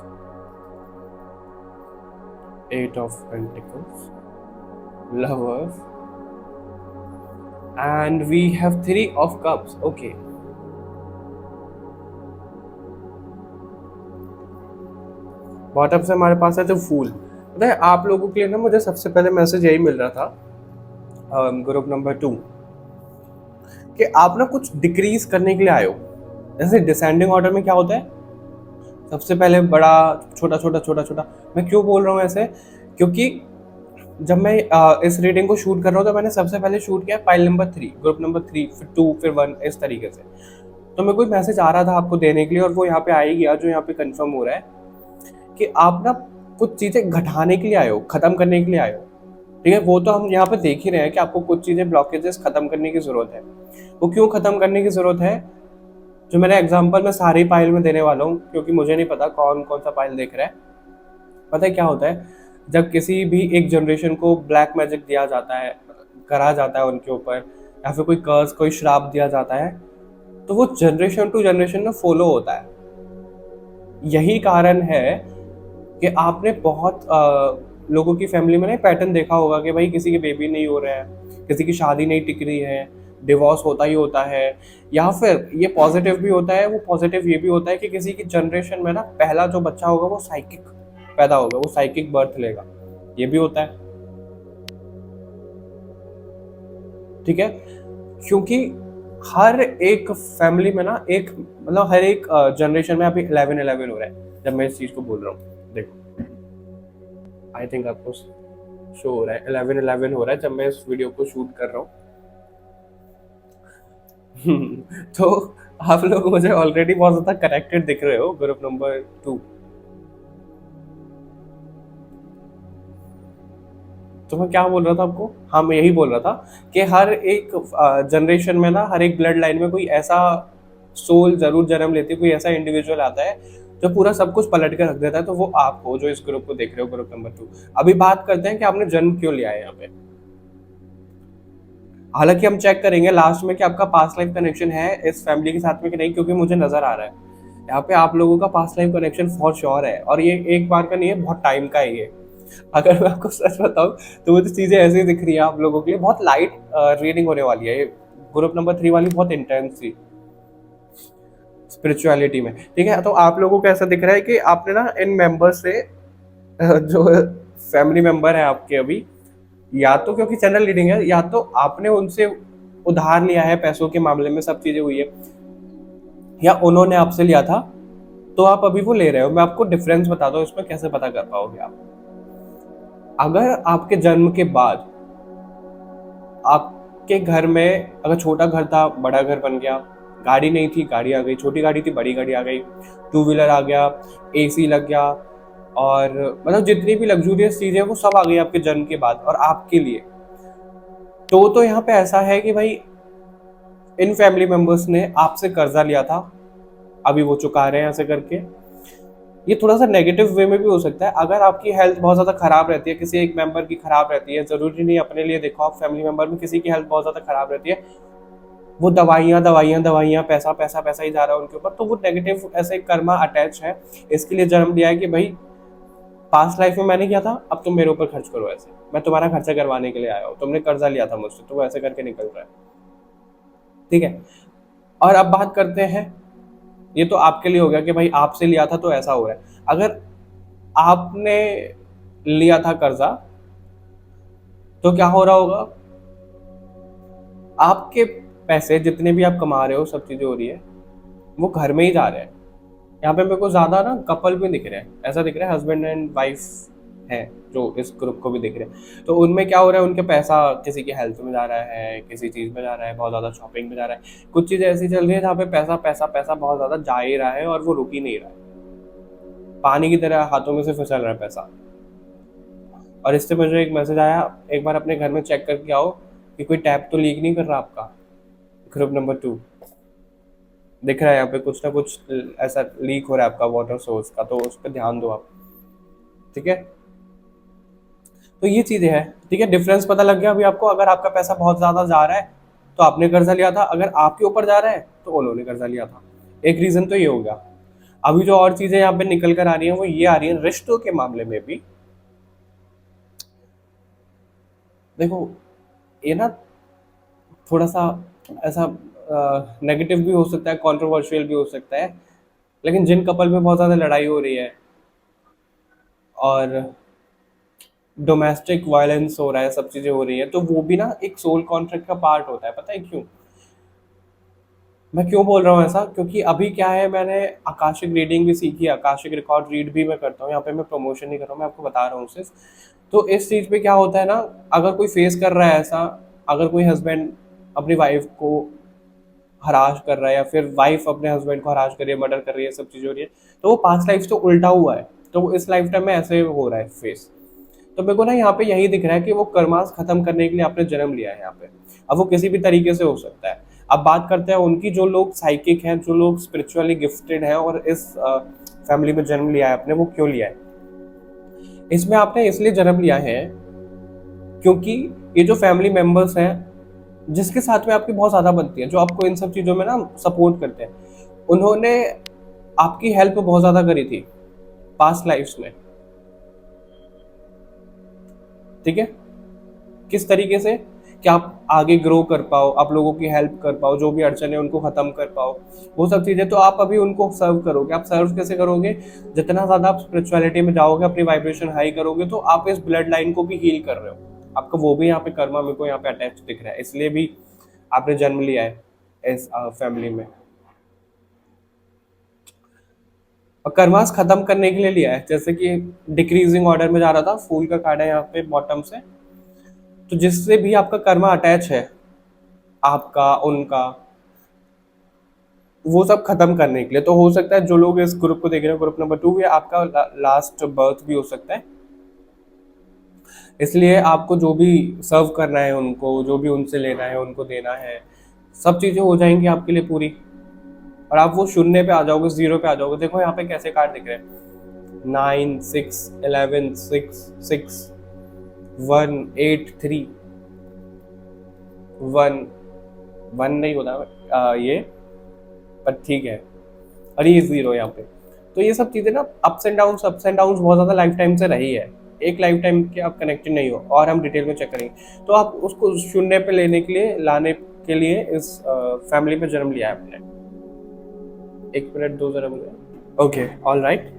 8 of pentacles, lovers, and we have 3 of cups. Okay, bottom से हमारे पास है तो फूल। पता है आप लोगों के लिए ना, मुझे सबसे पहले मैसेज यही मिल रहा था ग्रुप नंबर 2, कि आप ना कुछ डिक्रीज करने के लिए आए हो। जैसे डिसेंडिंग ऑर्डर में क्या होता है, सबसे पहले बड़ा, छोटा छोटा छोटा छोटा। मैं क्यों बोल रहा हूँ ऐसे, क्योंकि जब मैं इस रीडिंग को शूट कर रहा हूँ तो मैंने सबसे पहले शूट किया फाइल नंबर 3, ग्रुप नंबर 3, फिर 2, फिर 1, इस तरीके से। तो मेरे को मैसेज आ रहा था आपको देने के लिए, और वो यहाँ पे आ ही गया, जो यहाँ पे कंफर्म हो रहा है कि आप ना कुछ चीज़ें घटाने के लिए आए हो, खत्म करने के लिए आए हो। ठीक है, वो तो हम यहाँ पे देख ही रहे हैं कि आपको कुछ चीज़ें, ब्लॉकेजेस खत्म करने की ज़रूरत है। वो क्यों खत्म करने की ज़रूरत है, जो मैंने एग्जाम्पल में सारी पाइल में देने वाला हूँ, क्योंकि मुझे नहीं पता कौन कौन सा पाइल देख रहा है। पता है क्या होता है, जब किसी भी एक जनरेशन को ब्लैक मैजिक दिया जाता है, करा जाता है उनके ऊपर, या फिर कोई कर्स, कोई श्राप दिया जाता है, तो वो जनरेशन टू जनरेशन में फॉलो होता है। यही कारण है कि आपने बहुत लोगों की फैमिली में ना पैटर्न देखा होगा कि भाई किसी के बेबी नहीं हो रहे हैं, किसी की शादी नहीं टिक रही है, डिवोर्स होता ही होता है। या फिर ये पॉजिटिव भी होता है, वो पॉजिटिव ये भी होता है कि किसी की जनरेशन में ना पहला जो बच्चा होगा वो साइकिक पैदा होगा, वो साइकिक बर्थ लेगा, ये भी होता है। ठीक है, क्योंकि हर एक फैमिली में ना एक, मतलब हर एक जनरेशन में अभी 11-11 हो रहा है जब मैं इस चीज को बोल रहा हूँ। देखो, आई थिंक आपको शो हो रहा है, 11-11 हो रहा है जब मैं इस वीडियो को शूट कर रहा हूँ। तो आप लोग मुझे ऑलरेडी बहुत ज्यादा कनेक्टेड दिख रहे हो, ग्रुप नंबर 2। तो मैं क्या बोल रहा था आपको, हाँ मैं यही बोल रहा था कि हर एक जनरेशन में ना, हर एक ब्लड लाइन में कोई ऐसा सोल जरूर जन्म लेती है, कोई ऐसा इंडिविजुअल आता है जो पूरा सब कुछ पलट के रख देता है। तो वो आप हो जो इस ग्रुप को देख रहे हो, ग्रुप नंबर 2। अभी बात करते हैं कि आपने जन्म क्यों लिया है यहाँ पे। हालांकि हम चेक करेंगे लास्ट में कि आपका पास्ट लाइफ कनेक्शन है इस फैमिली के साथ में कि नहीं, क्योंकि मुझे नजर आ रहा है यहाँ पे आप लोगों का past life connection for sure है, और ये एक बार का नहीं है, बहुत टाइम का है ये। अगर मैं आपको सच बताऊं तो वो तो चीजें ऐसी दिख रही है आप लोगों के लिए, बहुत लाइट रीडिंग होने वाली है ये। ग्रुप नंबर 3 वाली बहुत इंटेंस थी स्पिरिचुअलिटी में। ठीक है, तो आप लोगों को ऐसा दिख रहा है कि आपने ना इन मेंबर से जो फैमिली मेंबर है आपके अभी, या तो क्योंकि चैनल रीडिंग है, या तो आपने उनसे उधार लिया है पैसों के मामले में, सब चीजें हुई है, या उन्होंने आपसे लिया था तो आप अभी वो ले रहे हो। मैं आपको डिफरेंस बता दूं इसमें कैसे पता कर पाओगे आप। अगर आपके जन्म के बाद आपके घर में अगर छोटा घर था, बड़ा घर बन गया, गाड़ी नहीं थी, गाड़ी आ गई, छोटी गाड़ी थी, बड़ी गाड़ी आ गई, टू व्हीलर आ गया, एसी लग गया, और मतलब जितनी भी लग्जूरियस चीजें वो सब आ गई आपके जन्म के बाद और आपके लिए, तो यहाँ पे ऐसा है कि भाई इन फैमिली मेंबर्स ने आपसे कर्जा लिया था, अभी वो चुका रहे हैं ऐसे करके। ये थोड़ा सा नेगेटिव वे में भी हो सकता है। अगर आपकी हेल्थ बहुत ज़्यादा खराब रहती है, किसी एक मेंबर की खराब रहती है, ज़रूरी नहीं अपने लिए देखो, आप फैमिली मेंबर में किसी की हेल्थ बहुत ज़्यादा खराब रहती है, वो दवाइयाँ दवाइयाँ दवाइयाँ, पैसा पैसा पैसा ही जा रहा है उनके ऊपर, तो वो नेगेटिव ऐसे कर्मा अटैच है। इसके लिए जन्म लिया है कि भाई पास्ट लाइफ में मैंने किया था, अब तुम मेरे ऊपर खर्च करो, ऐसे मैं तुम्हारा खर्चा करवाने के लिए आया हूँ, तुमने कर्जा लिया था मुझसे, तो वो ऐसे करके निकल रहा है। ठीक है, और अब बात करते हैं, ये तो आपके लिए हो गया कि भाई आपसे लिया था तो ऐसा हो रहा है। अगर आपने लिया था कर्जा तो क्या हो रहा होगा, आपके पैसे जितने भी आप कमा रहे हो, सब चीजें हो रही है, वो घर में ही जा रहे हैं। यहाँ पे मेरे को ज्यादा ना कपल भी दिख रहे हैं, ऐसा दिख रहा है हस्बैंड एंड वाइफ है जो इस ग्रुप को भी दिख रहे हैं। तो उनमें क्या हो रहा है, उनके पैसा किसी की हेल्थ में जा रहा है, किसी चीज में जा रहा है, बहुत ज्यादा शॉपिंग में जा रहा है, कुछ चीजें ऐसी चल रही है जहाँ पे पैसा पैसा पैसा बहुत ज्यादा जा ही रहा है, और वो रुक ही नहीं रहा है, पानी की तरह हाथों में से फिसल रहा है पैसा। और इससे मुझे एक मैसेज आया, एक बार अपने घर में चेक करके आओ कि कोई टैप तो लीक नहीं कर रहा आपका। ग्रुप नंबर 2 दिख रहा है यहाँ पे, कुछ ना कुछ ऐसा लीक हो रहा है आपका वाटर सोर्स का, तो उस पर ध्यान दो आप। ठीक है, तो ये चीजें हैं। ठीक है, डिफरेंस पता लग गया अभी आपको। अगर आपका पैसा बहुत ज्यादा जा रहा है तो आपने कर्जा लिया था, अगर आपके ऊपर जा रहा है तो उन्होंने कर्जा लिया था। एक रीजन तो ये हो गया। अभी जो और चीजें यहाँ पे निकल कर आ रही हैं वो ये आ रही है, रिश्तों के मामले में भी देखो, ये ना थोड़ा सा ऐसा नेगेटिव भी हो सकता है, कंट्रोवर्शियल भी हो सकता है, लेकिन जिन कपल में बहुत ज़्यादा लड़ाई हो रही है और डोमेस्टिक वायलेंस हो रहा है, सब चीजें हो रही है, तो वो भी ना एक सोल कॉन्ट्रैक्ट का पार्ट होता है। पता है क्यों? मैं क्यों बोल रहा हूँ ऐसा? क्योंकि अभी क्या है, मैंने आकाशिक रीडिंग भी सीखी है, आकाशिक रिकॉर्ड रीड भी मैं करता हूँ। यहाँ पे मैं प्रमोशन नहीं कर रहा हूँ, मैं आपको बता रहा हूँ सिर्फ। तो इस चीज़ पे क्या होता है ना, अगर कोई फेस कर रहा है ऐसा, अगर कोई हस्बैंड अपनी वाइफ को हरास कर रहा है, या फिर वाइफ अपने हस्बैंड को हरास कर रही है, मर्डर कर रही है, सब चीज़ हो रही है, तो वो पास्ट लाइफ तो उल्टा हुआ है, तो वो इस लाइफ टाइम में ऐसे हो रहा है फेस। तो मेरे को ना यहाँ पे यही दिख रहा है कि वो कर्मास खत्म करने के लिए आपने जन्म लिया है यहाँ पे। अब वो किसी भी तरीके से हो सकता है। अब बात करते हैं उनकी, जो लोग साइकिक हैं, जो लोग स्पिरिचुअली गिफ्टेड हैं और इस फैमिली में जन्म लिया है आपने, वो क्यों लिया है? इसमें आपने इसलिए जन्म लिया है क्योंकि ये जो फैमिली मेंबर्स हैं, जिसके साथ में आपकी बहुत ज़्यादा बनती है, जो आपको इन सब चीज़ों में ना सपोर्ट करते हैं, उन्होंने आपकी हेल्प बहुत ज़्यादा करी थी पास्ट लाइफ्स में। ठीक है? किस तरीके से? कि आप आगे ग्रो कर पाओ, आप लोगों की हेल्प कर पाओ, जो भी अड़चन है उनको खत्म कर पाओ, वो सब चीज़ें। तो आप अभी उनको सर्व करोगे। आप सर्व कैसे करोगे? जितना ज़्यादा आप स्पिरिचुअलिटी में जाओगे, अपनी वाइब्रेशन हाई करोगे, तो आप इस ब्लड लाइन को भी हील कर रहे हो। आपका वो भी यहाँ पे कर्मा मेरे को यहाँ पे अटैच दिख रहा है, इसलिए भी आपने जन्म लिया है इस फैमिली में। और कर्मास खत्म करने के लिए लिया है, जैसे कि डिक्रीजिंग ऑर्डर में जा रहा था, फूल का कार्ड है यहाँ पे बॉटम से। तो जिससे भी आपका कर्मा अटैच है, आपका उनका, वो सब खत्म करने के लिए। तो हो सकता है जो लोग इस ग्रुप को देख रहे हैं, ग्रुप नंबर 2, ये आपका लास्ट बर्थ भी हो सकता है। इसलिए आपको जो भी सर्व करना है उनको, जो भी उनसे लेना है उनको देना है, सब चीज़ें हो जाएंगी आपके लिए पूरी। और आप वो शून्य पे आ जाओगे, जीरो पे आ जाओगे। देखो यहाँ पे कैसे कार्ड दिख रहे हैं, 9 6 11 6 6 1 8 3 1 1 नहीं होता ये, पर ठीक है। और ये जीरो यहाँ पे। तो ये सब चीज़ें ना, अप्स एंड डाउन बहुत ज़्यादा लाइफ टाइम से रही है। एक लाइफ टाइम के आप कनेक्टेड नहीं हो, और हम डिटेल में चेक करेंगे। तो आप उसको शून्य पे लेने के लिए, लाने के लिए इस फैमिली पे जन्म लिया है आपने। एक मिनट दो जरा मुझे। Okay, all right.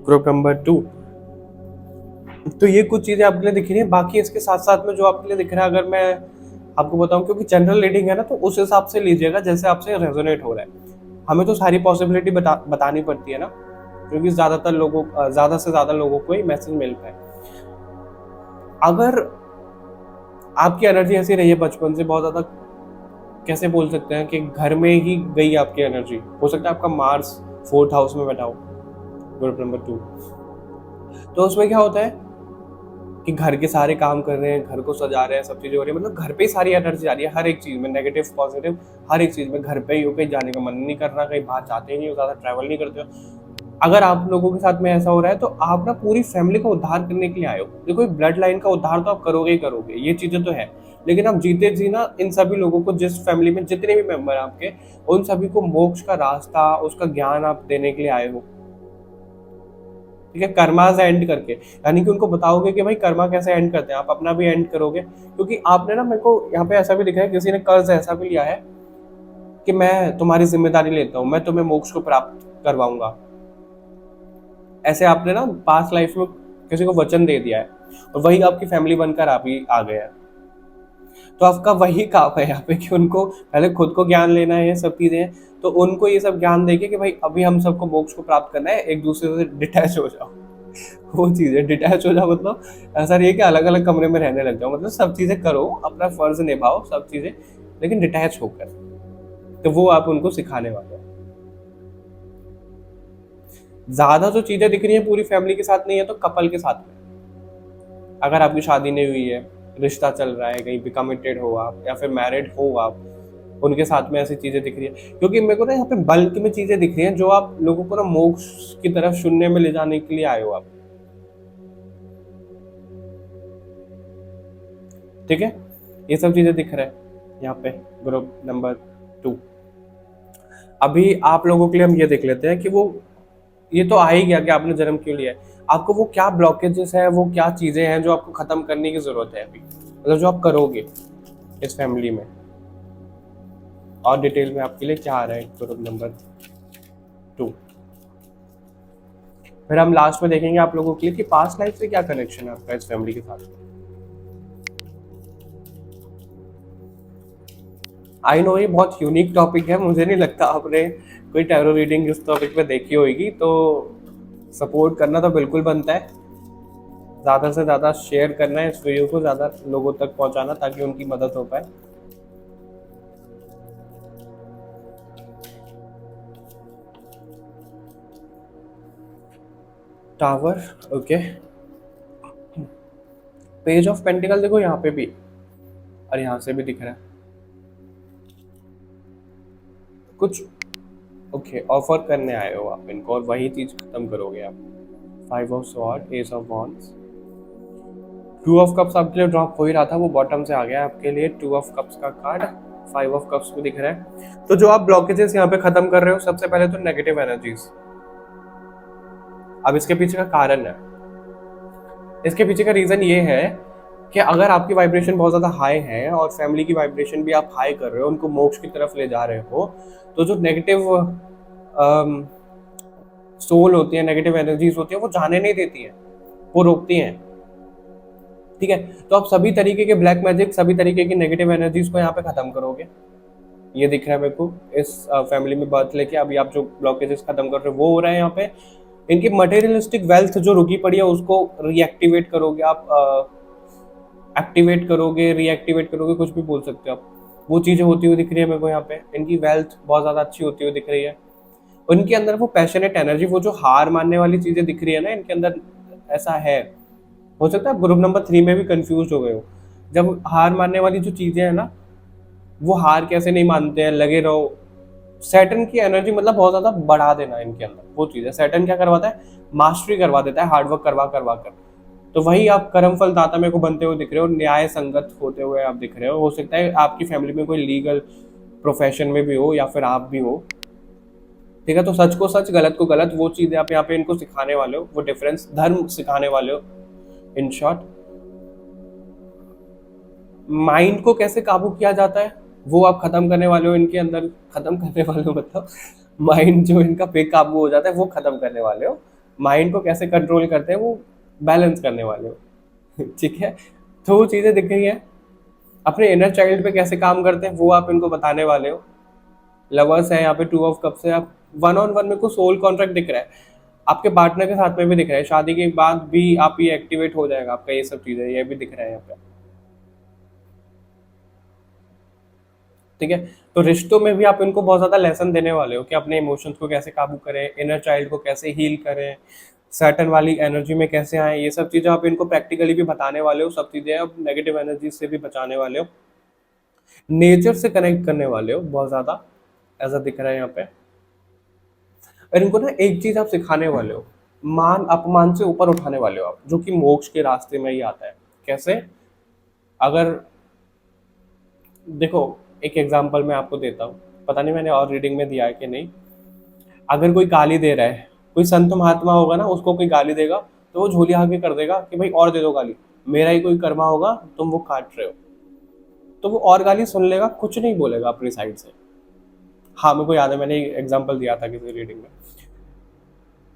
Group number 2। तो ये कुछ चीज़ें आपके लिए दिख रही है। बाकी इसके साथ साथ में जो आपके लिए दिख रहा है, अगर मैं आपको बताऊं, क्योंकि जनरल रीडिंग है ना, तो उस हिसाब से लीजिएगा जैसे आपसे रेजोनेट हो रहा है। हमें तो सारी पॉसिबिलिटी बतानी पड़ती है ना, क्योंकि ज़्यादा से ज़्यादा लोगों को ही मैसेज मिल पाए। अगर आपकी एनर्जी ऐसी रही है बचपन से बहुत ज़्यादा, कैसे बोल सकते हैं कि घर में ही गई आपकी एनर्जी, हो सकता है आपका मार्स 4th हाउस में बैठा हो, ग्रुप नंबर 2। तो उसमें क्या होता है कि घर के सारे काम कर रहे हैं, घर को सजा रहे हैं, सब चीज़ें हो रही है, मतलब घर पे ही सारी एनर्जी आ रही है, हर एक चीज़ में, नेगेटिव पॉजिटिव, हर एक चीज़ में। घर पे ही हो, कहीं जाने का मन नहीं कर रहा, कहीं बाहर जाते ही नहीं हो, ज़्यादा ट्रैवल नहीं करते हो। अगर आप लोगों के साथ में ऐसा हो रहा है, तो आप ना पूरी फैमिली को उद्धार करने के लिए आए हो। देखो, ब्लड लाइन का उद्धार तो आप करोगे ही करोगे, ये चीज़ें तो है। लेकिन आप जीते जी ना इन सभी लोगों को, जिस फैमिली में जितने भी मेंबर हैं आपके, उन सभी को मोक्ष का रास्ता, उसका ज्ञान आप देने के लिए आए हो। ठीक है? कर्मास एंड करके, यानी कि उनको बताओगे कि भाई कर्मा कैसे एंड करते हैं, आप अपना भी एंड करोगे। क्योंकि आपने ना, मेरे को यहाँ पे ऐसा भी लिखा है, किसी ने कर्ज ऐसा भी लिया है कि मैं तुम्हारी जिम्मेदारी लेता हूँ, मैं तुम्हें मोक्ष को प्राप्त करवाऊंगा। ऐसे आपने ना पास्ट लाइफ में किसी को वचन दे दिया है, और वही आपकी फैमिली बनकर आप ही आ गए हैं। तो आपका वही काम है यहाँ पे कि उनको पहले खुद को ज्ञान लेना है, ये सब चीजें। तो उनको ये सब ज्ञान देके कि भाई अभी हम सबको मोक्ष को प्राप्त करना है, एक दूसरे से डिटैच हो जाओ। वो चीज़ है, डिटैच हो जाओ मतलब ऐसा नहीं है कि अलग अलग कमरे में रहने लग जाओ, मतलब सब चीज़ें करो, अपना फर्ज निभाओ, सब चीज़ें, लेकिन डिटैच होकर। तो वो आप उनको सिखाने वाले हैं। ज़्यादा जो चीज़ें दिख रही हैं पूरी फैमिली के साथ नहीं है, तो कपल के साथ में, अगर आपकी शादी नहीं हुई है, रिश्ता चल रहा है, कहीं भी कमिटेड हो आप, या फिर मैरिड हो आप, उनके साथ में ऐसी चीज़ें दिख रही है। क्योंकि मेरे को ना यहाँ पे बल्क में चीज़ें दिख रही हैं, जो आप लोगों को ना मोक्ष की तरफ शून्य में ले जाने के लिए आए हो आप। ठीक है? ये सब चीज़ें दिख रहा है यहाँ पे, ग्रुप नंबर 2। अभी आप लोगों के लिए हम ये देख लेते हैं कि वो, ये तो आ ही गया कि आपने जन्म क्यों लिया है। आपको वो क्या ब्लॉकेजेस हैं, वो क्या चीज़ें हैं जो आपको ख़त्म करने की ज़रूरत है अभी, मतलब जो आप करोगे इस फैमिली में। और डिटेल में आपके लिए क्या आ रहा है ग्रुप नंबर 2। फिर हम लास्ट में देखेंगे आप लोगों के लिए कि पास्ट लाइफ से क्या कनेक्शन है आपका इस फैमिली के साथ में। आई नो ये बहुत यूनिक टॉपिक है, मुझे नहीं लगता आपने कोई टैरो रीडिंग इस टॉपिक पे देखी होगी, तो सपोर्ट करना तो बिल्कुल बनता है, ज़्यादा से ज़्यादा शेयर करना है इस वीडियो को, ज़्यादा लोगों तक पहुंचाना ताकि उनकी मदद हो पाए। Tower, okay. Page of pentacle देखो यहाँ पे भी और यहाँ से भी दिख रहा है कुछ, ओके ऑफर करने आए हो आप इनको और वही चीज खत्म करोगे आप। 5 of sword, S of wands, 2 of cups आपके लिए ड्रॉप हो ही रहा था, वो बॉटम से आ गया आपके लिए 2 ऑफ कप्स का कार्ड, 5 ऑफ कप्स में दिख रहा है। तो जो आप ब्लॉकेजेस यहाँ पे खत्म कर रहे हो, सबसे पहले तो नेगेटिव एनर्जीज। अब इसके पीछे का कारण है, इसके पीछे का रीजन ये है कि अगर आपकी वाइब्रेशन बहुत ज्यादा हाई है और फैमिली की वाइब्रेशन भी आप हाई कर रहे हो, उनको मोक्ष की तरफ ले जा रहे हो, तो जो नेगेटिव सोल होती है, नेगेटिव एनर्जीज होती है, वो जाने नहीं देती है, वो रोकती हैं। ठीक है, तो आप सभी तरीके के ब्लैक मैजिक, सभी तरीके की नेगेटिव एनर्जीज को यहाँ पे खत्म करोगे। ये दिख रहा है मेरे को इस फैमिली में बर्थ लेके अभी आप जो ब्लॉकेजेस खत्म कर रहे हो वो हो रहा है यहाँ पे। इनकी मटेरियलिस्टिक वेल्थ जो रुकी पड़ी है उसको रीएक्टिवेट करोगे आप, एक्टिवेट करोगे, रीएक्टिवेट करोगे, कुछ भी बोल सकते हो आप। वो चीजें होती हुई दिख रही है मेरे को यहाँ पे। इनकी वेल्थ बहुत ज्यादा अच्छी होती हुई दिख रही है। उनके अंदर वो पैशनेट एनर्जी, वो जो हार मानने वाली चीजें दिख रही है ना इनके अंदर, ऐसा है। हो सकता है ग्रुप नंबर 3 में भी कंफ्यूज हो गए हो। जब हार मानने वाली जो चीजें है ना, वो हार कैसे नहीं मानते हैं, लगे रहो। सैटर्न की एनर्जी मतलब बहुत ज्यादा बढ़ा देना इनके अंदर, वो चीज है। सैटर्न क्या करवाता है, मास्टरी करवा देता है, हार्डवर्क करवा करवा कर। तो वही आप कर्म फल दाता मेरे को बनते हुए दिख रहे हो, न्याय संगत होते हुए आप दिख रहे हो सकता है आपकी फैमिली में कोई लीगल प्रोफेशन में भी हो या फिर आप भी हो। ठीक है, तो सच को सच, गलत को गलत, वो चीजें आप यहाँ पे इनको सिखाने वाले हो, वो डिफरेंस धर्म सिखाने वाले हो। इन शॉर्ट, माइंड को कैसे काबू किया जाता है वो आप खत्म करने वाले हो इनके अंदर। खत्म करने वाले हो मतलब माइंड जो इनका बेकाबू हो जाता है वो खत्म करने वाले हो। माइंड को कैसे कंट्रोल करते हैं वो बैलेंस करने वाले हो। ठीक है, तो वो चीजें दिख गई हैं। अपने इनर चाइल्ड पे कैसे काम करते हैं वो आप इनको बताने वाले हो। लवर्स है यहाँ पे, 2 ऑफ कप्स है। आप 1-on-1 में को सोल कॉन्ट्रैक्ट दिख रहा है, आपके पार्टनर के साथ में भी दिख रहा है। शादी के बाद भी आप ये एक्टिवेट हो जाएगा आपका, ये सब चीजें ये भी दिख रहा है यहाँ पे। ठीक है, तो रिश्तों में भी आप इनको बहुत ज्यादा लेसन देने वाले हो कि अपने इमोशंस को कैसे काबू करें, इनर चाइल्ड को कैसे हील करें, सैटर्न वाली एनर्जी में कैसे आए, ये सब चीजें आप इनको प्रैक्टिकली भी बताने वाले हो। सब चीजें आप नेगेटिव एनर्जी से भी बचाने वाले हो, नेचर से कनेक्ट करने वाले हो बहुत ज्यादा, ऐसा दिख रहा है यहाँ पे। और इनको ना एक चीज आप सिखाने वाले हो, मान अपमान से ऊपर उठाने वाले हो आप, जो कि मोक्ष के रास्ते में ही आता है। कैसे, अगर देखो एक एग्जांपल मैं आपको देता हूँ, पता नहीं मैंने और रीडिंग में दिया है कि नहीं। अगर कोई गाली दे रहा है, कोई संत महात्मा होगा ना, उसको कोई गाली देगा तो वो झोली आगे कर देगा कि भाई और दे दो गाली, मेरा ही कोई कर्मा होगा, तुम वो काट रहे हो। तो वो और गाली सुन लेगा, कुछ नहीं बोलेगा अपनी साइड से। हाँ मेरे को याद है, मैंने एग्जाम्पल दिया था किसी रीडिंग में।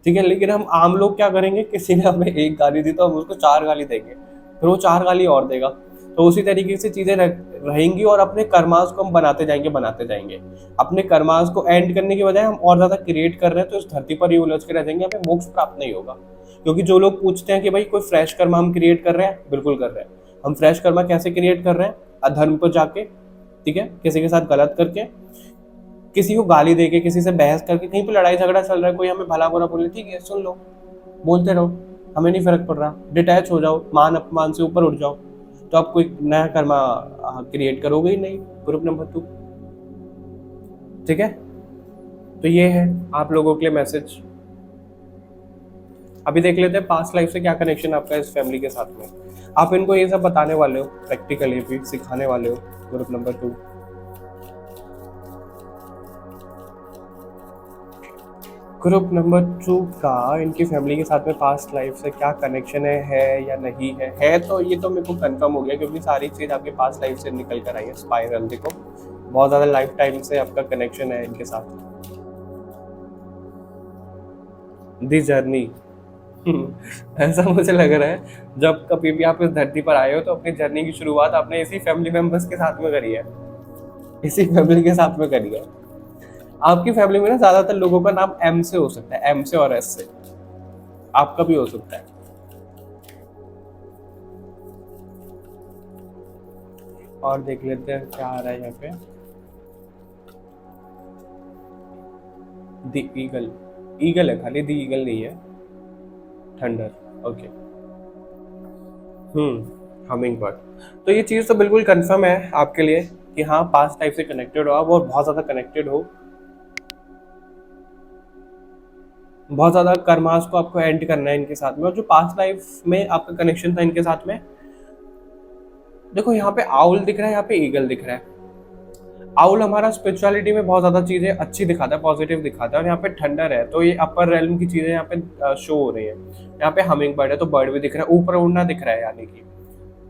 ठीक है, लेकिन हम आम लोग क्या करेंगे, किसी ने हमें एक गाली दी तो हम उसको 4 गाली देंगे, फिर वो 4 गाली और देगा। तो उसी तरीके से चीजें रहेंगी और अपने कर्मास को हम बनाते जाएंगे बनाते जाएंगे। अपने कर्मास को एंड करने की बजाय हम और ज्यादा क्रिएट कर रहे हैं, तो इस धरती पर ही उलझ के रह जाएंगे, हमें मोक्ष प्राप्त नहीं होगा। क्योंकि जो लोग पूछते हैं कि भाई कोई फ्रेश कर्मा हम क्रिएट कर रहे हैं, बिल्कुल कर रहे हैं। हम फ्रेश कर्मा कैसे क्रिएट कर रहे हैं, अधर्म पर जाके, ठीक है, किसी के साथ गलत करके, किसी को गाली देके, किसी से बहस करके, कहीं पे लड़ाई झगड़ा चल रहा है, कोई हमें भला बुरा बोले, ठीक है सुन लो, बोलते रहो, हमें नहीं फर्क पड़ रहा, डिटैच हो जाओ, मान अपमान से ऊपर उठ जाओ, तो आप कोई नया कर्मा क्रिएट करोगे ही नहीं। ग्रुप नंबर 2, ठीक है, तो ये है आप लोगों के लिए मैसेज। अभी देख लेते हैं पास्ट लाइफ से क्या कनेक्शन आपका इस फैमिली के साथ में। आप इनको ये सब बताने वाले हो, प्रैक्टिकली भी सिखाने वाले हो। ग्रुप नंबर 2, ग्रुप नंबर 2 का इनकी फैमिली के साथ में पास्ट लाइफ से क्या कनेक्शन है या नहीं है तो ये तो मेरे को कंफर्म हो गया, क्योंकि सारी चीज आपके पास्ट लाइफ से निकल कर आई है। स्पाइरल देखो, बहुत ज्यादा लाइफ टाइम से आपका कनेक्शन है इनके साथ। दी जर्नी, ऐसा मुझे लग रहा है जब कभी भी आप इस धरती पर आए हो तो अपनी जर्नी की शुरुआत आपने इसी फैमिली मेंबर्स के साथ में करी है, इसी फैमिली के साथ में करी है। आपकी फैमिली में ना ज्यादातर लोगों का नाम एम से हो सकता है, एम से और एस से, आपका भी हो सकता है। और देख लेते हैं क्या आ रहा है यहाँ पे। द ईगल, ईगल है खाली, द ईगल नहीं है। Thunder, okay. Humming bird. तो ये चीज़ तो बिल्कुल कंफर्म है आपके लिए कि हाँ पास्ट लाइफ से कनेक्टेड हो आप, और बहुत ज़्यादा कनेक्टेड हो। बहुत ज़्यादा कर्मास को आपको एंड करना है इनके साथ में, और जो पास्ट लाइफ में आपका कनेक्शन था इनके साथ में, देखो यहाँ पे आउल दिख रहा है, यहाँ पे ईगल दिख रहा है। आउल हमारा स्पिरिचुअलिटी में बहुत ज्यादा चीजें अच्छी दिखाता है, पॉजिटिव दिखाता है, और यहाँ पे थंडर है तो ये अपर रेलम की चीजें यहाँ पे शो हो रही है। यहाँ पे हमिंग बर्ड है तो बर्ड भी दिख रहा है, ऊपर उड़ना दिख रहा है यानी कि,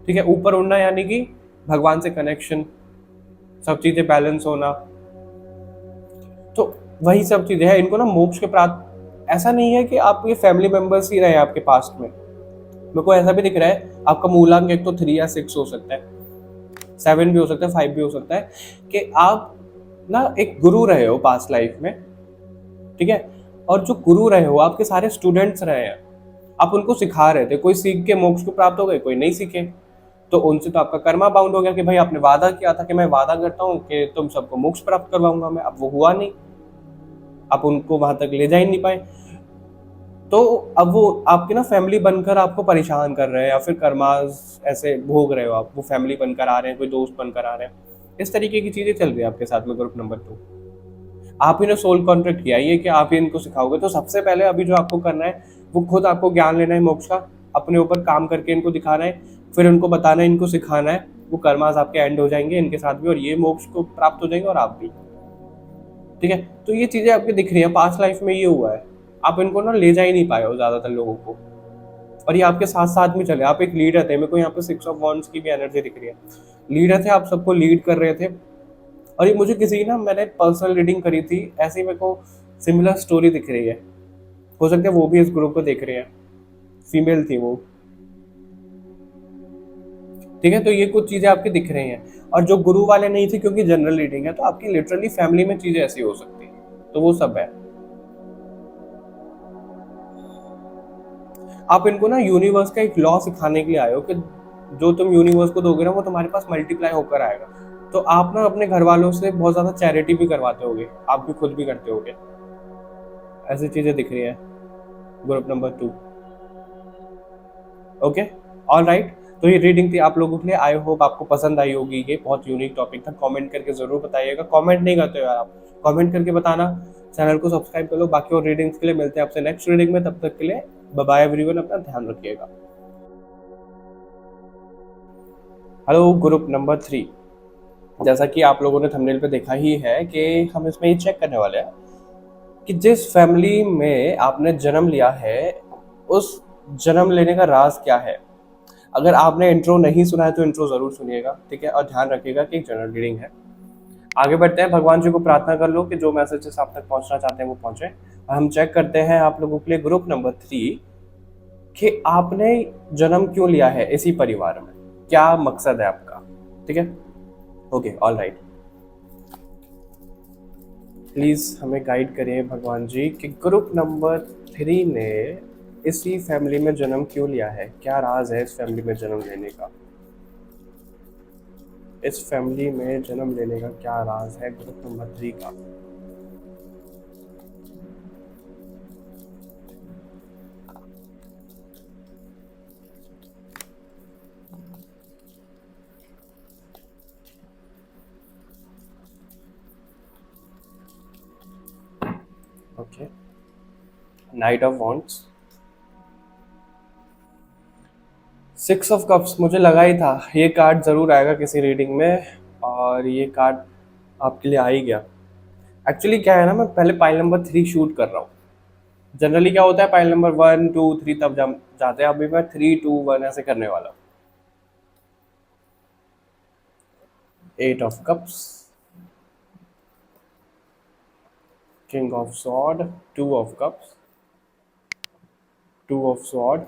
ठीक है, ऊपर उड़ना यानी कि भगवान से कनेक्शन, सब चीजें बैलेंस होना। तो वही सब चीजें हैं, इनको ना मोक्ष के प्राप्त, ऐसा नहीं है कि आप ये फैमिली मेंबर्स ही रहे आपके पास्ट में। मेरे को ऐसा भी दिख रहा है आपका मूलांक एक तो 3 या 6 हो सकता है, 7 भी हो सकता है, 5 भी हो सकता है, कि आप ना एक गुरु रहे हो पास्ट लाइफ में, ठीक है। और जो गुरु रहे हो आपके सारे स्टूडेंट्स रहे हैं, आप उनको सिखा रहे थे, कोई सीख के मोक्ष को प्राप्त हो गए, कोई नहीं सीखे, तो उनसे तो आपका कर्मा बाउंड हो गया कि भाई आपने वादा किया था कि मैं वादा करता हूँ कि तुम सबको मोक्ष प्राप्त करवाऊंगा मैं, अब वो हुआ नहीं, आप उनको वहां तक ले जा ही नहीं पाए। तो अब वो आपकी ना फैमिली बनकर आपको परेशान कर रहे हैं, या फिर कर्मास ऐसे भोग रहे हो आप, वो फैमिली बनकर आ रहे हैं, कोई दोस्त बनकर आ रहे हैं, इस तरीके की चीजें चल रही है आपके साथ में ग्रुप नंबर 2। आप ही ने सोल कॉन्ट्रैक्ट किया ये कि आप ही इनको सिखाओगे, तो सबसे पहले अभी जो आपको करना है वो खुद आपको ज्ञान लेना है मोक्ष का, अपने ऊपर काम करके इनको दिखाना है, फिर उनको बताना है, इनको सिखाना है, वो कर्मास आपके एंड हो जाएंगे इनके साथ भी, और ये मोक्ष को प्राप्त हो जाएंगे और आप भी, ठीक है। तो ये चीजें आपकी दिख रही है, पास्ट लाइफ में ये हुआ है, आप इनको ना ले जा ही नहीं पाए हो ज्यादातर लोगों को, और ये आपके साथ साथ में चले, आप एक लीडर थे, मेरे को यहाँ पे 6 ऑफ वॉन्ड्स की भी एनर्जी दिख रही है, लीडर थे आप, सबको लीड कर रहे थे। और ये मुझे किसी ना, मैंने पर्सनल रीडिंग करी थी ऐसी, मेरे को सिमिलर स्टोरी दिख रही है, हो सकता है वो भी इस ग्रुप को देख रहे हैं, फीमेल थी वो, ठीक है। तो ये कुछ चीजें आपकी दिख रही हैं, और जो गुरु वाले नहीं थी क्योंकि जनरल रीडिंग है, तो आपकी लिटरली फैमिली में चीजें ऐसी हो सकती है, तो वो सब है। आप इनको ना यूनिवर्स का एक लॉ सिखाने के लिए आए हो कि जो तुम यूनिवर्स को दोगे ना वो तुम्हारे पास मल्टीप्लाई होकर आएगा। तो आप ना अपने घर वालों से बहुत ज्यादा चैरिटी भी करवाते होगे, आप भी खुद भी करते होगे, ऐसी चीजें दिख रही है group number 2। Okay, all right. तो ये रीडिंग थी आप लोगों के लिए, आई होप आपको पसंद आई होगी, ये बहुत यूनिक टॉपिक था। कमेंट करके जरूर बताइएगा, कमेंट नहीं करते हो यार आप, कमेंट करके बताना, चैनल को सब्सक्राइब कर लो। बाकी और रीडिंग्स के लिए मिलते हैं आपसे नेक्स्ट रीडिंग में, तब तक के लिए बाय बाय एवरीवन, अपना ध्यान रखिएगा। हेलो ग्रुप नंबर 3, जैसा कि आप लोगों ने थंबनेल पे देखा ही है कि हम इसमें ये चेक करने वाले हैं कि जिस फैमिली में आपने जन्म लिया है उस जन्म लेने का राज क्या है। अगर आपने इंट्रो नहीं सुना है तो इंट्रो जरूर सुनिएगा, ठीक है, और ध्यान रखिएगा कि एक जनरल रीडिंग है। आगे बढ़ते हैं, भगवान जी को प्रार्थना कर लो कि जो मैसेजेस आप तक पहुंचना चाहते हैं वो पहुंचे। और हम चेक करते हैं आप लोगों के लिए ग्रुप नंबर 3 कि आपने जन्म क्यों लिया है इसी परिवार में, क्या मकसद है आपका, ठीक है। Okay, all right. प्लीज हमें गाइड करिए भगवान जी कि ग्रुप नंबर 3 ने इसी फैमिली में जन्म क्यों लिया है, क्या राज है इस फैमिली में जन्म लेने का, इस फैमिली में जन्म लेने का क्या राज है ग्रुप नंबर 3 का। Okay, knight of wands, 6 of cups, मुझे लगा ही था ये कार्ड जरूर आएगा किसी रीडिंग में, और ये कार्ड आपके लिए आ ही गया। एक्चुअली क्या है ना, मैं पहले पाइल नंबर 3 शूट कर रहा हूँ। जनरली क्या होता है, पाइल नंबर 1 2 3 तब जाते हैं, अभी मैं 3 2 1 ऐसे करने वाला हूँ। 8 of cups, king of sword, 2 of cups, two of sword,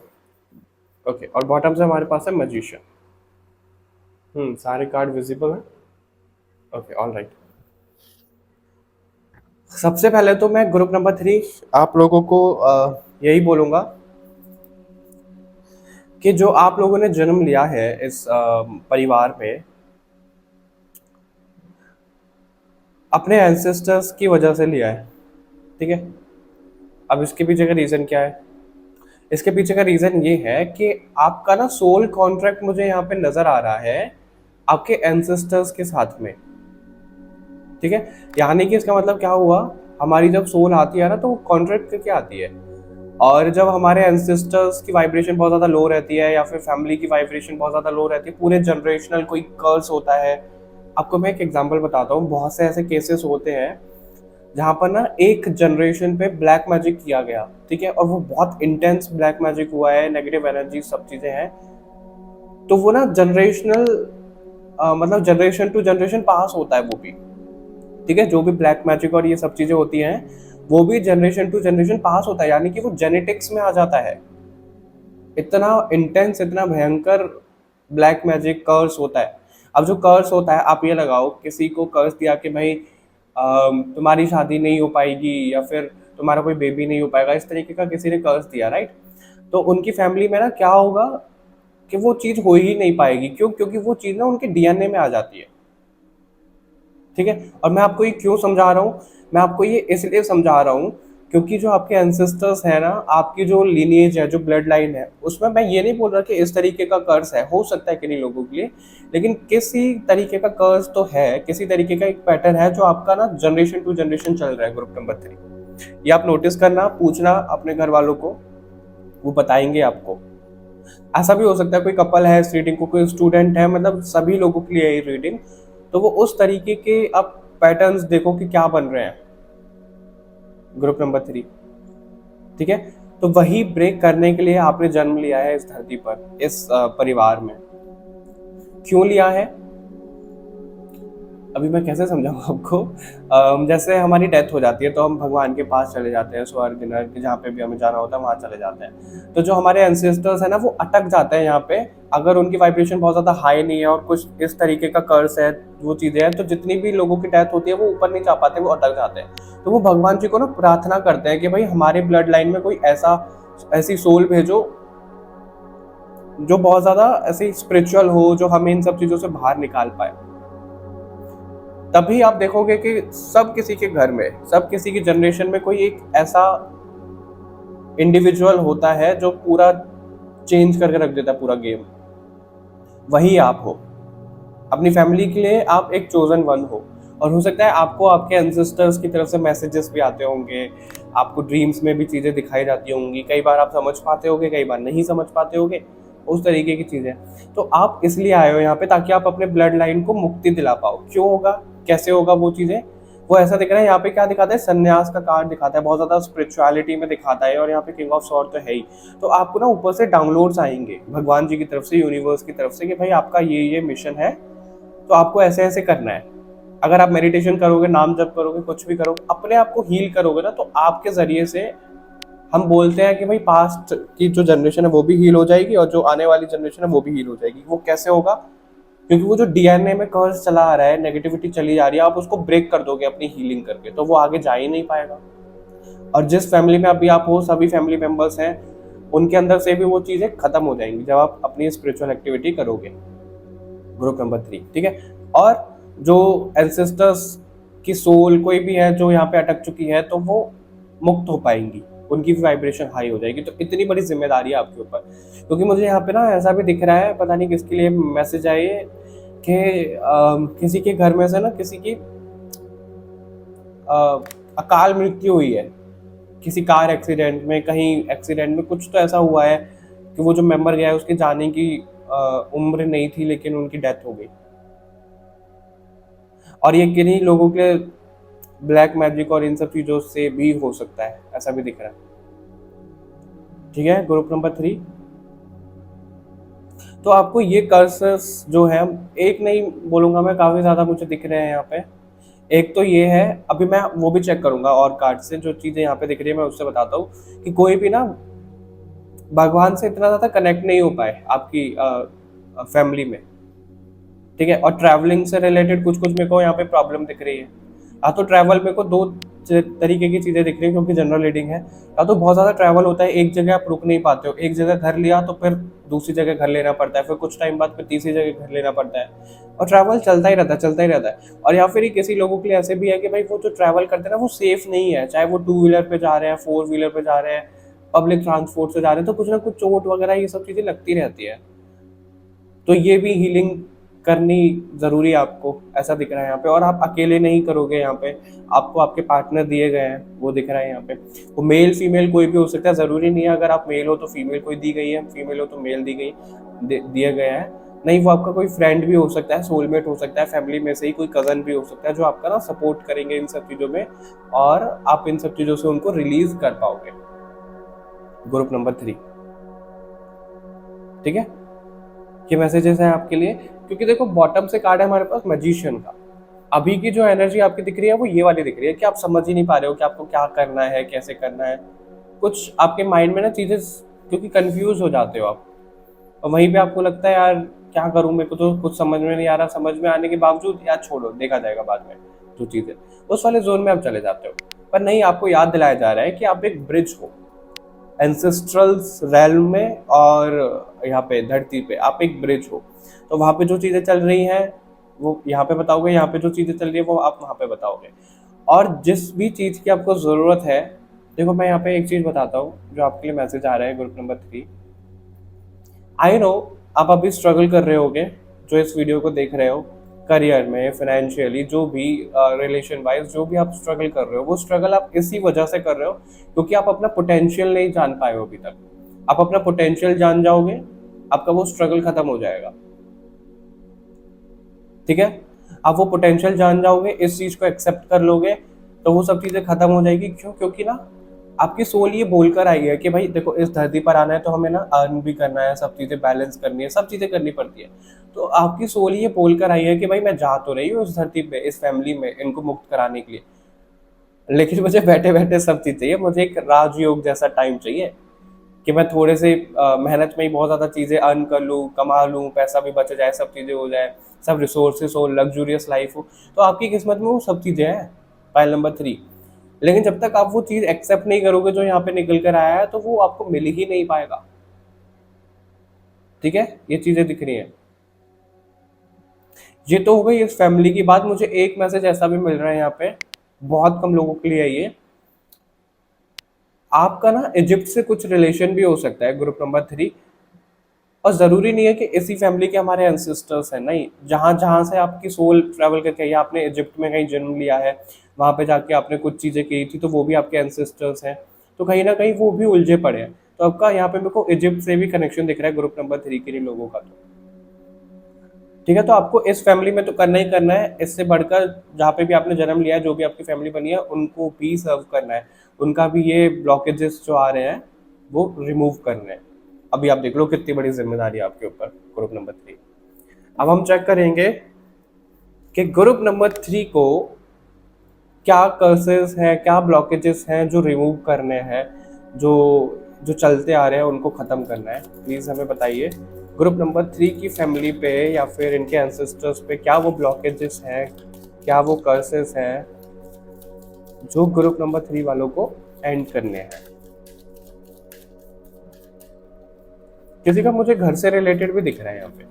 okay, और बॉटम से हमारे पास है मैजिशियन। सारे कार्ड विजिबल हैं। Okay, all right. सबसे पहले तो मैं ग्रुप नंबर 3 आप लोगों को यही बोलूंगा कि जो आप लोगों ने जन्म लिया है इस परिवार में, अपने एंसेस्टर्स की वजह से लिया है, ठीक है। अब इसके पीछे का रीज़न क्या है? इसके पीछे का रीज़न ये है कि आपका ना सोल कॉन्ट्रैक्ट मुझे यहाँ पे नज़र आ रहा है आपके एंसेस्टर्स के साथ में, ठीक है। यानी कि इसका मतलब क्या हुआ, हमारी जब सोल आती है ना तो वो कॉन्ट्रैक्ट करके आती है, और जब हमारे एंसेस्टर्स की वाइब्रेशन बहुत ज़्यादा लो रहती है या फिर फैमिली की वाइब्रेशन बहुत ज़्यादा लो रहती है, पूरे जनरेशनल कोई कर्स होता है। आपको मैं एक एग्जांपल बताता हूँ, बहुत से ऐसे केसेस होते हैं जहाँ पर ना एक जनरेशन पे ब्लैक मैजिक किया गया, ठीक है, और वो बहुत इंटेंस ब्लैक मैजिक हुआ है, नेगेटिव एनर्जी सब चीज़ें हैं, तो वो ना जनरेशनल मतलब जनरेशन टू जनरेशन पास होता है वो भी, ठीक है। जो भी ब्लैक मैजिक और ये सब चीज़ें होती हैं वो भी जनरेशन टू जनरेशन पास होता है, यानी कि वो जेनेटिक्स में आ जाता है। इतना इंटेंस, इतना भयंकर ब्लैक मैजिक कर्स होता है। अब जो कर्स होता है, आप ये लगाओ किसी को कर्स दिया कि भाई तुम्हारी शादी नहीं हो पाएगी या फिर तुम्हारा कोई बेबी नहीं हो पाएगा, इस तरीके का किसी ने कर्स दिया, राइट। तो उनकी फैमिली में ना क्या होगा कि वो चीज़ हो ही नहीं पाएगी। क्यों? क्योंकि वो चीज़ ना उनके डीएनए में आ जाती है, ठीक है। और मैं आपको ये क्यों समझा रहा हूँ, मैं आपको ये इसलिए समझा रहा हूँ क्योंकि जो आपके एंसेस्टर्स है ना, आपकी जो लीनिएज है, जो ब्लड लाइन है, उसमें मैं ये नहीं बोल रहा कि इस तरीके का कर्स है, हो सकता है किन्हीं लोगों के लिए, लेकिन किसी तरीके का कर्स तो है, किसी तरीके का एक पैटर्न है जो आपका ना जनरेशन टू जनरेशन चल रहा है। ग्रुप नंबर 3 ये आप नोटिस करना, पूछना अपने घर वालों को, वो बताएंगे आपको। ऐसा भी हो सकता है कोई कपल है इस रीडिंग को, कोई स्टूडेंट है, मतलब सभी लोगों के लिए ये रीडिंग, तो वो उस तरीके के आप पैटर्न्स देखो कि क्या बन रहे हैं ग्रुप नंबर 3, ठीक है। तो वही ब्रेक करने के लिए आपने जन्म लिया है इस धरती पर, इस परिवार में। क्यों लिया है अभी मैं कैसे समझाऊँ आपको। जैसे हमारी डेथ हो जाती है तो हम भगवान के पास चले जाते हैं, स्वर्ग नरक जहाँ पे भी हमें जाना होता है वहाँ चले जाते हैं। तो जो हमारे एंसेस्टर्स है ना वो अटक जाते हैं यहाँ पे, अगर उनकी वाइब्रेशन बहुत ज़्यादा हाई नहीं है और कुछ इस तरीके का कर्स है, वो चीज़ें हैं, तो जितनी भी लोगों की डेथ होती है वो ऊपर नहीं जा पाते, वो अटक जाते हैं। तो वो भगवान जी को ना प्रार्थना करते हैं कि भाई हमारे ब्लड लाइन में कोई ऐसी सोल भेजो जो बहुत ज़्यादा ऐसी स्पिरिचुअल हो, जो हमें इन सब चीज़ों से बाहर निकाल पाए। तभी आप देखोगे कि सब किसी के घर में, सब किसी की जनरेशन में कोई एक ऐसा इंडिविजुअल होता है जो पूरा चेंज करके रख देता है पूरा गेम। वही आप हो, अपनी फैमिली के लिए आप एक चोजन वन हो। और हो सकता है आपको आपके एंसेस्टर्स की तरफ से मैसेजेस भी आते होंगे, आपको ड्रीम्स में भी चीज़ें दिखाई जाती होंगी, कई बार आप समझ पाते होगे, कई बार नहीं समझ पाते होगे, उस तरीके की चीज़ें। तो आप इसलिए आए हो यहाँ पे ताकि आप अपने ब्लड लाइन को मुक्ति दिला पाओ। क्यों होगा, कैसे होगा वो चीज़ें, वो ऐसा दिख रहा है यहाँ पे, क्या दिखाता है, संन्यास का कार्ड दिखाता है, बहुत ज़्यादा स्पिरिचुअलिटी में दिखाता है, और यहाँ पे किंग ऑफ स्वॉर्ड तो है ही। तो आपको ना ऊपर से डाउनलोड्स आएंगे भगवान जी की तरफ से, यूनिवर्स की तरफ से, कि भाई आपका ये मिशन है, तो आपको ऐसे ऐसे करना है। अगर आप मेडिटेशन करोगे, नाम जप करोगे, कुछ भी करोगे, अपने आप को हील करोगे ना, तो आपके जरिए से हम बोलते हैं कि भाई पास्ट की जो जनरेशन है वो भी हील हो जाएगी और जो आने वाली जनरेशन है वो भी हील हो जाएगी। वो कैसे होगा? क्योंकि वो जो डीएनए में कर्स चला आ रहा है, नेगेटिविटी चली जा रही है, आप उसको ब्रेक कर दोगे अपनी हीलिंग करके, तो वो आगे जा ही नहीं पाएगा। और जिस फैमिली में अभी आप हो, सभी फैमिली मेंबर्स हैं, उनके अंदर से भी वो चीज़ें खत्म हो जाएंगी जब आप अपनी स्पिरिचुअल एक्टिविटी करोगे। ग्रुप नंबर 3, ठीक है। और जो एंसेस्टर्स की सोल कोई भी है जो यहाँ पे अटक चुकी है, तो वो मुक्त हो पाएंगी, उनकी भी वाइब्रेशन हाई हो जाएगी। तो इतनी बड़ी जिम्मेदारी है आपके ऊपर। क्योंकि मुझे यहाँ पे ना ऐसा भी दिख रहा है, पता नहीं किसके लिए मैसेज आए कि किसी के घर में से ना किसी की अकाल मृत्यु हुई है, किसी कार एक्सीडेंट में, कहीं एक्सीडेंट में, कुछ तो ऐसा हुआ है कि वो जो मेंबर गया है उसके जाने की उम्र नहीं थी, लेकिन उनकी डेथ हो गई। और ये किन्हीं लोगों के ब्लैक मैजिक और इन सब चीज़ों से भी हो सकता है, ऐसा भी दिख रहा है, ठीक है। ग्रुप नंबर 3, तो आपको ये कर्सेस जो है, एक नहीं बोलूँगा मैं, काफ़ी ज़्यादा मुझे दिख रहे हैं यहाँ पे। एक तो ये है, अभी मैं वो भी चेक करूँगा और कार्ड से जो चीज़ें यहाँ पे दिख रही है मैं उससे बताता हूँ कि कोई भी ना भगवान से इतना ज़्यादा कनेक्ट नहीं हो पाए आपकी फैमिली में, ठीक है। और ट्रैवलिंग से रिलेटेड कुछ कुछ मेरे को यहाँ पे प्रॉब्लम दिख रही है। या तो ट्रैवल मेरे को दो तरीके की चीज़ें दिख रही हैं, क्योंकि जनरल रीडिंग है। या तो बहुत ज़्यादा ट्रैवल होता है, एक जगह आप रुक नहीं पाते हो, एक जगह घर लिया तो फिर दूसरी जगह घर लेना पड़ता है, फिर कुछ टाइम बाद फिर तीसरी जगह घर लेना पड़ता है, और ट्रैवल चलता ही रहता है, चलता ही रहता है। और या फिर किसी लोगों के लिए ऐसे भी है कि भाई वो जो ट्रैवल करते हैं ना वो सेफ नहीं है, चाहे वो 2 व्हीलर पे जा रहे हैं, 4 व्हीलर पे जा रहे हैं, पब्लिक ट्रांसपोर्ट से जा रहे हैं, तो कुछ ना कुछ चोट वगैरह ये सब चीज़ें लगती रहती है। तो ये भी हीलिंग करनी ज़रूरी है आपको, ऐसा दिख रहा है यहाँ पे। और आप अकेले नहीं करोगे यहाँ पे, आपको आपके पार्टनर दिए गए हैं, वो दिख रहा है यहाँ पे। वो मेल फीमेल कोई भी हो सकता है, ज़रूरी नहीं है अगर आप मेल हो तो फीमेल कोई दी गई है, फीमेल हो तो मेल दी गई दिया गया है। नहीं, वो आपका कोई फ्रेंड भी हो सकता है, सोलमेट हो सकता है, फैमिली में से ही कोई कज़न भी हो सकता है, जो आपका ना सपोर्ट करेंगे इन सब चीज़ों में, और आप इन सब चीज़ों से उनको रिलीज कर पाओगे। ग्रुप नंबर 3, ठीक है। ये मैसेजेस हैं आपके लिए, क्योंकि देखो बॉटम से कार्ड है हमारे पास मैजिशियन का। अभी की जो एनर्जी आपकी दिख रही है वो ये वाली दिख रही है कि आप समझ ही नहीं पा रहे हो कि आपको क्या करना है, कैसे करना है। कुछ आपके माइंड में ना चीज़ें, क्योंकि कंफ्यूज हो जाते हो आप, और वहीं पे आपको लगता है यार क्या करूं, मेरे को तो कुछ समझ में नहीं आ रहा, समझ में आने के बावजूद यार छोड़ो, देखा जाएगा बाद में, जो चीज़ें उस वाले जोन में आप चले जाते हो। पर नहीं, आपको याद दिलाया जा रहा है कि आप एक ब्रिज हो एंसेस्ट्रल रेल्म में, और यहाँ पे धरती पे आप एक ब्रिज हो। तो वहाँ पे जो चीज़ें चल रही हैं वो यहाँ पे बताओगे, यहाँ पे जो चीज़ें चल रही है वो आप वहाँ पे बताओगे। और जिस भी चीज़ की आपको ज़रूरत है, देखो मैं यहाँ पे एक चीज़ बताता हूँ जो आपके लिए मैसेज आ रहा है ग्रुप नंबर 3। आई नो आप अभी स्ट्रगल कर रहे होगे, जो इस वीडियो को देख रहे हो, करियर में, फाइनेंशियली, जो भी रिलेशन वाइज जो भी आप स्ट्रगल कर रहे हो, वो स्ट्रगल आप इसी वजह से कर रहे हो क्योंकि आप अपना पोटेंशियल नहीं जान पाए हो अभी तक। आप अपना पोटेंशियल जान जाओगे, आपका वो स्ट्रगल खत्म हो जाएगा, ठीक है। आप वो पोटेंशियल जान जाओगे, इस चीज को एक्सेप्ट कर लोगे, तो वो सब चीजें खत्म हो जाएगी। क्यों? क्योंकि ना आपकी सोल ये बोलकर आई है कि भाई देखो इस धरती पर आना है तो हमें ना अर्न भी करना है, सब चीजें बैलेंस करनी है, सब चीजें करनी पड़ती है। तो आपकी सोल ये बोलकर आई है कि भाई मैं जा तो रही हूँ इस धरती पे, इस फैमिली में इनको मुक्त कराने के लिए, लेकिन मुझे बैठे बैठे सब चीज चाहिए, मुझे एक राजयोग जैसा टाइम चाहिए कि मैं थोड़े से मेहनत में ही बहुत ज़्यादा चीज़ें अर्न कर लूँ, कमा लूँ, पैसा भी बच जाए, सब चीज़ें हो जाए, सब रिसोर्सेस हो, लग्जूरियस लाइफ हो। तो आपकी किस्मत में वो सब चीज़ें हैं, फाइल नंबर 3। लेकिन जब तक आप वो चीज़ एक्सेप्ट नहीं करोगे जो यहाँ पे निकल कर आया है, तो वो आपको मिल ही नहीं पाएगा, ठीक है। ये चीज़ें दिख रही हैं। ये तो हो गई इस फैमिली की बात। मुझे एक मैसेज ऐसा भी मिल रहा है यहाँ पे, बहुत कम लोगों के लिए है ये। आपका ना इजिप्ट से कुछ रिलेशन भी हो सकता है, ग्रुप नंबर 3। और ज़रूरी नहीं है कि इसी फैमिली के हमारे एंसेस्टर्स हैं, नहीं, जहाँ जहाँ से आपकी सोल ट्रैवल करके आई है, आपने इजिप्ट में कहीं जन्म लिया है, वहाँ पे जाके आपने कुछ चीज़ें की थी, तो वो भी आपके एंसेस्टर्स हैं, तो कहीं ना कहीं वो भी उलझे पड़े हैं। तो आपका यहाँ पे मेरे को इजिप्ट से भी कनेक्शन दिख रहा है ग्रुप नंबर 3 के लिए लोगों का, तो ठीक है। तो आपको इस फैमिली में तो करना ही करना है, इससे बढ़कर जहाँ पे भी आपने जन्म लिया है, जो भी आपकी फैमिली बनी है, उनको भी सर्व करना है, उनका भी ये ब्लॉकेजेस जो आ रहे हैं वो रिमूव करने हैं। अभी आप देख लो कितनी बड़ी जिम्मेदारी है आपके ऊपर, ग्रुप नंबर 3। अब हम चेक करेंगे कि ग्रुप नंबर 3 को क्या कर्सेस हैं, क्या ब्लॉकेजेस हैं जो रिमूव करने हैं, जो जो चलते आ रहे हैं उनको ख़त्म करना है। प्लीज़ हमें बताइए ग्रुप नंबर 3 की फैमिली पे या फिर इनके एंसेस्टर्स पे क्या वो ब्लॉकेजेस हैं, क्या वो कर्सेस हैं जो ग्रुप नंबर 3 वालों को एंड करने हैं। किसी का मुझे घर से रिलेटेड भी दिख रहा है यहाँ पे।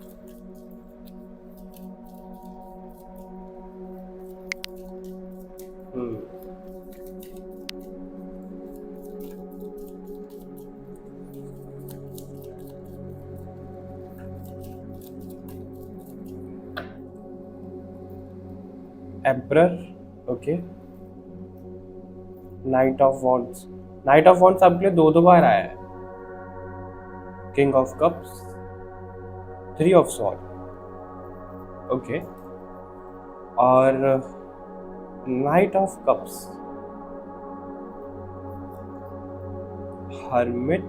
Emperor, okay. Knight of wands, knight of wands आपके लिए दो दो बार आया है। King of cups, 3 of sword, okay. और knight of cups, hermit,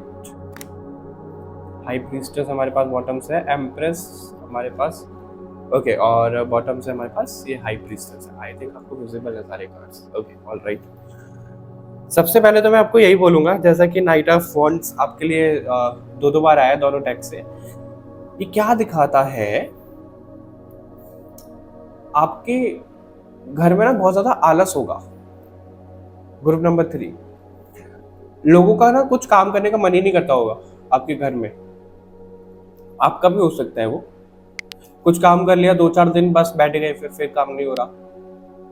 high priestess हमारे पास बॉटम से है, एम्प्रेस हमारे पास, ओके। और बॉटम से हमारे पास ये हाई प्रीस्टेस है। आई थिंक आपको विजिबल है सारे कार्ड्स, ओके, ऑल राइट। सबसे पहले तो मैं आपको यही बोलूंगा, जैसा कि नाइट ऑफ वॉन्ट्स आपके लिए दो दो बार आया दोनों टैग से, ये क्या दिखाता है, आपके घर में ना बहुत ज्यादा आलस होगा। ग्रुप नंबर 3, लोगों का ना कुछ काम करने का मन ही नहीं करता होगा आपके घर में। आपका भी हो सकता है, वो कुछ काम कर लिया 2-4 दिन, बस बैठ गए, फिर काम नहीं हो रहा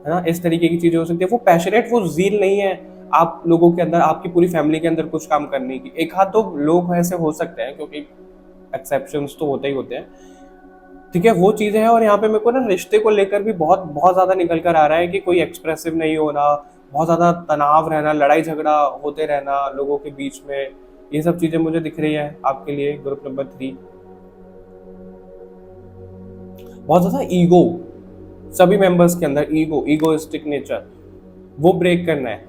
है ना। इस तरीके की चीजें हो सकती है। वो पैशनेट, वो जील नहीं है आप लोगों के अंदर, आपकी पूरी फैमिली के अंदर कुछ काम करने की। एक हाथ तो लोग ऐसे हो सकते हैं, क्योंकि एक्सेप्शंस तो होते ही होते हैं, ठीक है, वो चीजें हैं। और यहाँ पे मेरे को ना रिश्ते को लेकर भी बहुत बहुत ज्यादा निकल कर आ रहा है कि कोई एक्सप्रेसिव नहीं होना, बहुत ज्यादा तनाव रहना, लड़ाई झगड़ा होते रहना लोगों के बीच में, ये सब चीजें मुझे दिख रही है आपके लिए ग्रुप नंबर 3। बहुत ज्यादा ईगो, सभी मेंबर्स के अंदर ईगोइस्टिक नेचर, वो ब्रेक करना है।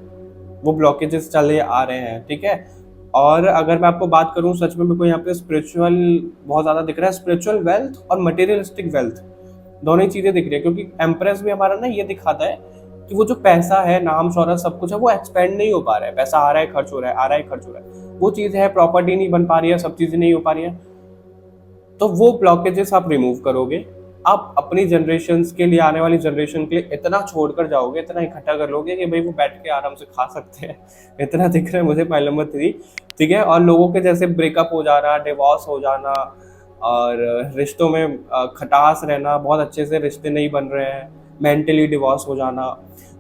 वो ब्लॉकेजेस चले आ रहे हैं, ठीक है। और अगर मैं आपको बात करूं, सच में मेरे को यहाँ पे स्पिरिचुअल बहुत ज्यादा दिख रहा है। स्पिरिचुअल वेल्थ और मटेरियलिस्टिक वेल्थ, दोनों ही चीजें दिख रही है, क्योंकि एम्प्रेस भी हमारा ना ये दिखाता है कि वो जो पैसा है, नाम शौहरत सब कुछ है, वो एक्सपेंड नहीं हो पा रहा है। पैसा आ रहा है, खर्च हो रहा है, आ रहा है, खर्च हो रहा है, वो चीज है। प्रॉपर्टी नहीं बन पा रही है, सब चीजें नहीं हो पा रही है। तो वो ब्लॉकेजेस आप रिमूव करोगे, आप अपनी जनरेशन के लिए, आने वाली जनरेशन के लिए इतना छोड़कर जाओगे, इतना इकट्ठा कर लोगे कि भाई वो बैठ के आराम से खा सकते हैं। इतना दिख रहा है मुझे पॉइंट नंबर 3, ठीक है। और लोगों के जैसे ब्रेकअप हो जाना, डिवोर्स हो जाना, और रिश्तों में खटास रहना, बहुत अच्छे से रिश्ते नहीं बन रहे हैं, मेंटली डिवोर्स हो जाना,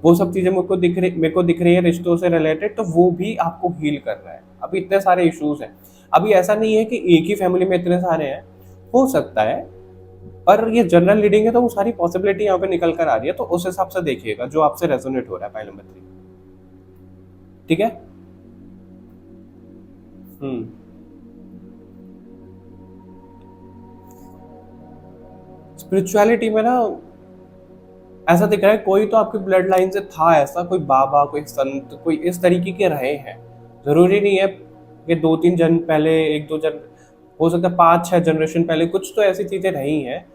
वो सब चीजें मेरे को दिख रही है रिश्तों से रिलेटेड। तो वो भी आपको हील कर रहा है। अभी इतने सारे इश्यूज हैं, अभी ऐसा नहीं है कि एक ही फैमिली में इतने सारे हैं, हो सकता है, पर ये जनरल रीडिंग है तो वो सारी पॉसिबिलिटी यहाँ पे निकल कर आ रही है। तो उस हिसाब से देखिएगा जो आपसे रेजोनेट हो रहा है पॉइंट नंबर 3, ठीक है। हम्म स्पिरिचुअलिटी में ना ऐसा दिख रहा है, कोई तो आपकी ब्लड लाइन से था ऐसा, कोई बाबा, कोई संत, कोई इस तरीके के रहे हैं। जरूरी नहीं है कि 2-3 जन पहले, 1-2 जन, हो सकता है 5-6 जनरेशन पहले कुछ तो ऐसी चीजें रही हैं।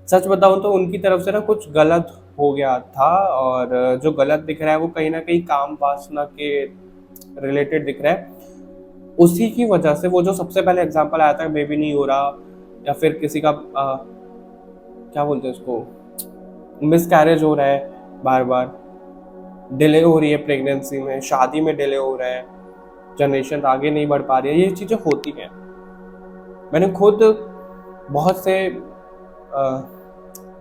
सच बताऊं तो उनकी तरफ से ना कुछ गलत हो गया था, और जो गलत दिख रहा है वो कहीं ना कहीं काम वासना के रिलेटेड दिख रहा है। उसी की वजह से वो जो सबसे पहले एग्जांपल आया था, बेबी नहीं हो रहा, या फिर किसी का क्या बोलते हैं उसको, मिस कैरेज हो रहा है, बार बार डिले हो रही है, प्रेगनेंसी में, शादी में डिले हो रहा है, जनरेशन आगे नहीं बढ़ पा रही है, ये चीजें होती हैं। मैंने खुद बहुत से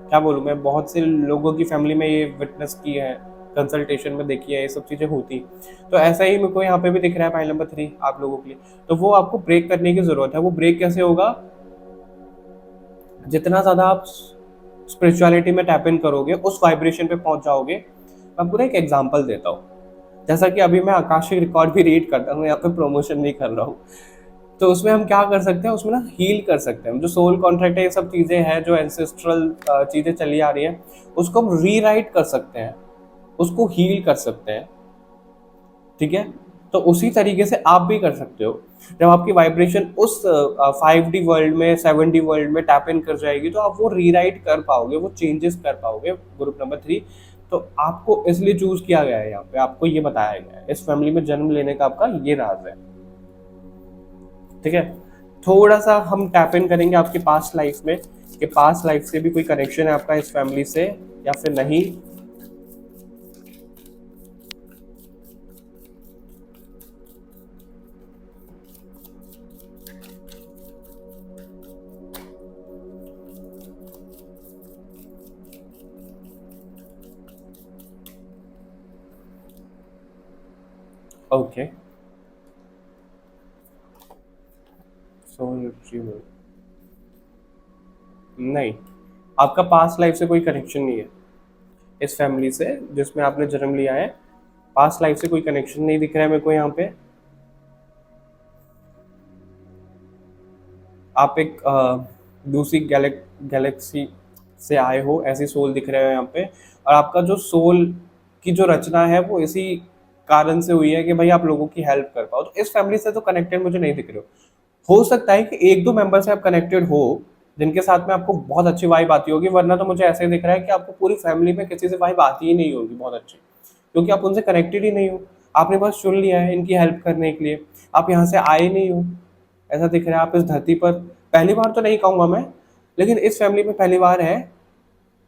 क्या बोलूँ मैं, बहुत से लोगों की फैमिली में ये विटनेस की है, कंसल्टेशन में देखी है, ये सब चीज़ें होती। तो ऐसा ही मेरे को यहाँ पे भी दिख रहा है पॉइंट नंबर 3 आप लोगों के लिए। तो वो आपको ब्रेक करने की ज़रूरत है। वो ब्रेक कैसे होगा, जितना ज़्यादा आप स्पिरिचुअलिटी में टैप इन करोगे, उस वाइब्रेशन पे पहुंच जाओगे। मैं पूरा एक एग्जांपल देता हूँ। जैसा कि अभी मैं आकाशिक रिकॉर्ड भी रीड करता हूँ, यहाँ पे प्रमोशन नहीं कर रहा हूँ, तो उसमें हम क्या कर सकते हैं, उसमें ना हील कर सकते हैं। जो सोल कॉन्ट्रैक्ट है, ये सब चीज़ें हैं, जो एंसेस्ट्रल चीज़ें चली आ रही हैं, उसको हम रीराइट कर सकते हैं, उसको हील कर सकते हैं, ठीक है। तो उसी तरीके से आप भी कर सकते हो। जब आपकी वाइब्रेशन उस 5D वर्ल्ड में, 7D वर्ल्ड में टैप इन कर जाएगी, तो आप वो रीराइट कर पाओगे, वो चेंजेस कर पाओगे। ग्रुप नंबर 3, तो आपको इसलिए चूज किया गया है, यहाँ पे आपको ये बताया गया है, इस फैमिली में जन्म लेने का आपका ये राज है, ठीक है। थोड़ा सा हम टैप इन करेंगे आपकी पास्ट लाइफ में, कि पास्ट लाइफ से भी कोई कनेक्शन है आपका इस फैमिली से या फिर नहीं। ओके, सोल रिट्रीवल, नहीं, आपका पास्ट लाइफ से कोई कनेक्शन नहीं है इस फैमिली से जिसमें आपने जन्म लिया है। पास्ट लाइफ से कोई कनेक्शन नहीं दिख रहा है मेरे को यहाँ पे। आप एक दूसरी गैलेक्सी से आए हो, ऐसी सोल दिख रहे हो यहाँ पे। और आपका जो सोल की जो रचना है, वो इसी कारण से हुई है कि भाई आप लोगों की हेल्प कर पाओ। तो इस फैमिली से तो कनेक्टेड मुझे नहीं दिख रहे हो सकता है कि 1-2 मेंबर से आप कनेक्टेड हो, जिनके साथ में आपको बहुत अच्छी वाइब आती होगी, वरना तो मुझे ऐसे दिख रहा है कि आपको पूरी फैमिली में किसी से वाइब आती ही नहीं होगी बहुत अच्छी। क्योंकि आप उनसे कनेक्टेड ही नहीं हो। आपने बस चुन लिया है इनकी हेल्प करने के लिए, आप यहाँ से आए नहीं हो। ऐसा दिख रहा है आप इस धरती पर पहली बार तो नहीं कहूँगा मैं, लेकिन इस फैमिली में पहली बार है।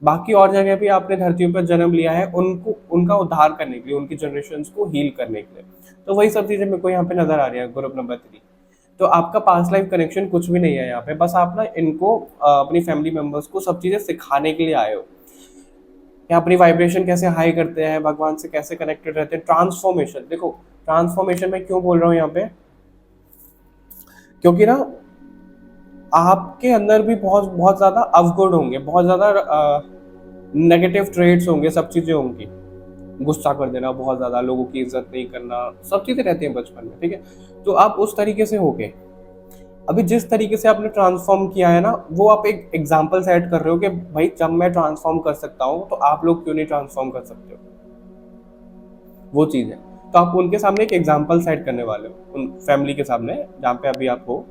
बाकी और जगह भी आपने धरती पर जन्म लिया है उनको, उनका उद्धार करने के लिए, उनकी जनरेशन को हील करने के लिए। तो वही सब चीजें मेरे को यहाँ पे नजर आ रही है ग्रुप नंबर 3। तो आपका पास्ट लाइफ कनेक्शन कुछ भी नहीं है यहाँ पे, बस आप ना इनको अपनी फैमिली मेंबर्स को सब चीजें सिखाने के लिए आए हो कि अपनी वाइब्रेशन कैसे हाई करते हैं, भगवान से कैसे कनेक्टेड रहते हैं। ट्रांसफॉर्मेशन, देखो ट्रांसफॉर्मेशन में क्यों बोल रहा हूँ यहाँ पे, क्योंकि ना आपके अंदर भी बहुत बहुत ज्यादा अवगुण होंगे, बहुत ज्यादा नेगेटिव ट्रेड्स होंगे, सब चीजें होंगी। गुस्सा कर देना बहुत ज्यादा, लोगों की इज्जत नहीं करना, सब चीजें रहती हैं बचपन में, ठीक है। तो आप उस तरीके से होगे। अभी जिस तरीके से आपने ट्रांसफॉर्म किया है ना, वो आप एक एग्जाम्पल सेट कर रहे हो कि भाई जब मैं ट्रांसफॉर्म कर सकता हूँ तो आप लोग क्यों नहीं ट्रांसफॉर्म कर सकते हो, वो चीज है। तो आप उनके सामने एक एग्जाम्पल सेट करने वाले हो, उन फैमिली के सामने जहाँ पे अभी आप हो,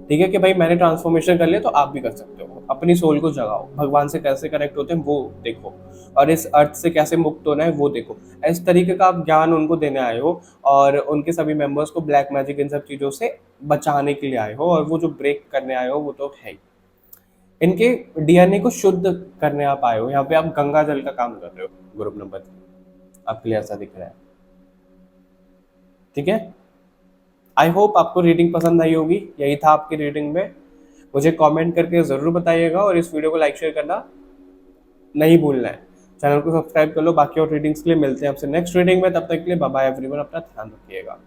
ठीक है, कि भाई मैंने ट्रांसफॉर्मेशन कर लिया तो आप भी कर सकते हो। अपनी सोल को जगाओ, भगवान से कैसे कनेक्ट होते हैं वो देखो, और इस अर्थ से कैसे मुक्त होना है वो देखो। इस तरीके का आप ज्ञान उनको देने आए हो, और उनके सभी मेंबर्स को ब्लैक मैजिक इन सब चीज़ों से बचाने के लिए आए हो, और वो जो ब्रेक करने आए हो वो तो है ही। इनके डीएनए को शुद्ध करने आप आए हो, यहाँ पे आप गंगा जल का काम कर रहे हो ग्रुप नंबर 3, आपके लिए ऐसा दिख रहा है, ठीक है। आई होप आपको रीडिंग पसंद आई होगी, यही था आपकी रीडिंग में। मुझे कमेंट करके ज़रूर बताइएगा, और इस वीडियो को लाइक शेयर करना नहीं भूलना है। चैनल को सब्सक्राइब कर लो। बाकी और रीडिंग्स के लिए मिलते हैं आपसे नेक्स्ट रीडिंग में, तब तक के लिए बाय बाय एवरीवन, अपना ध्यान रखिएगा।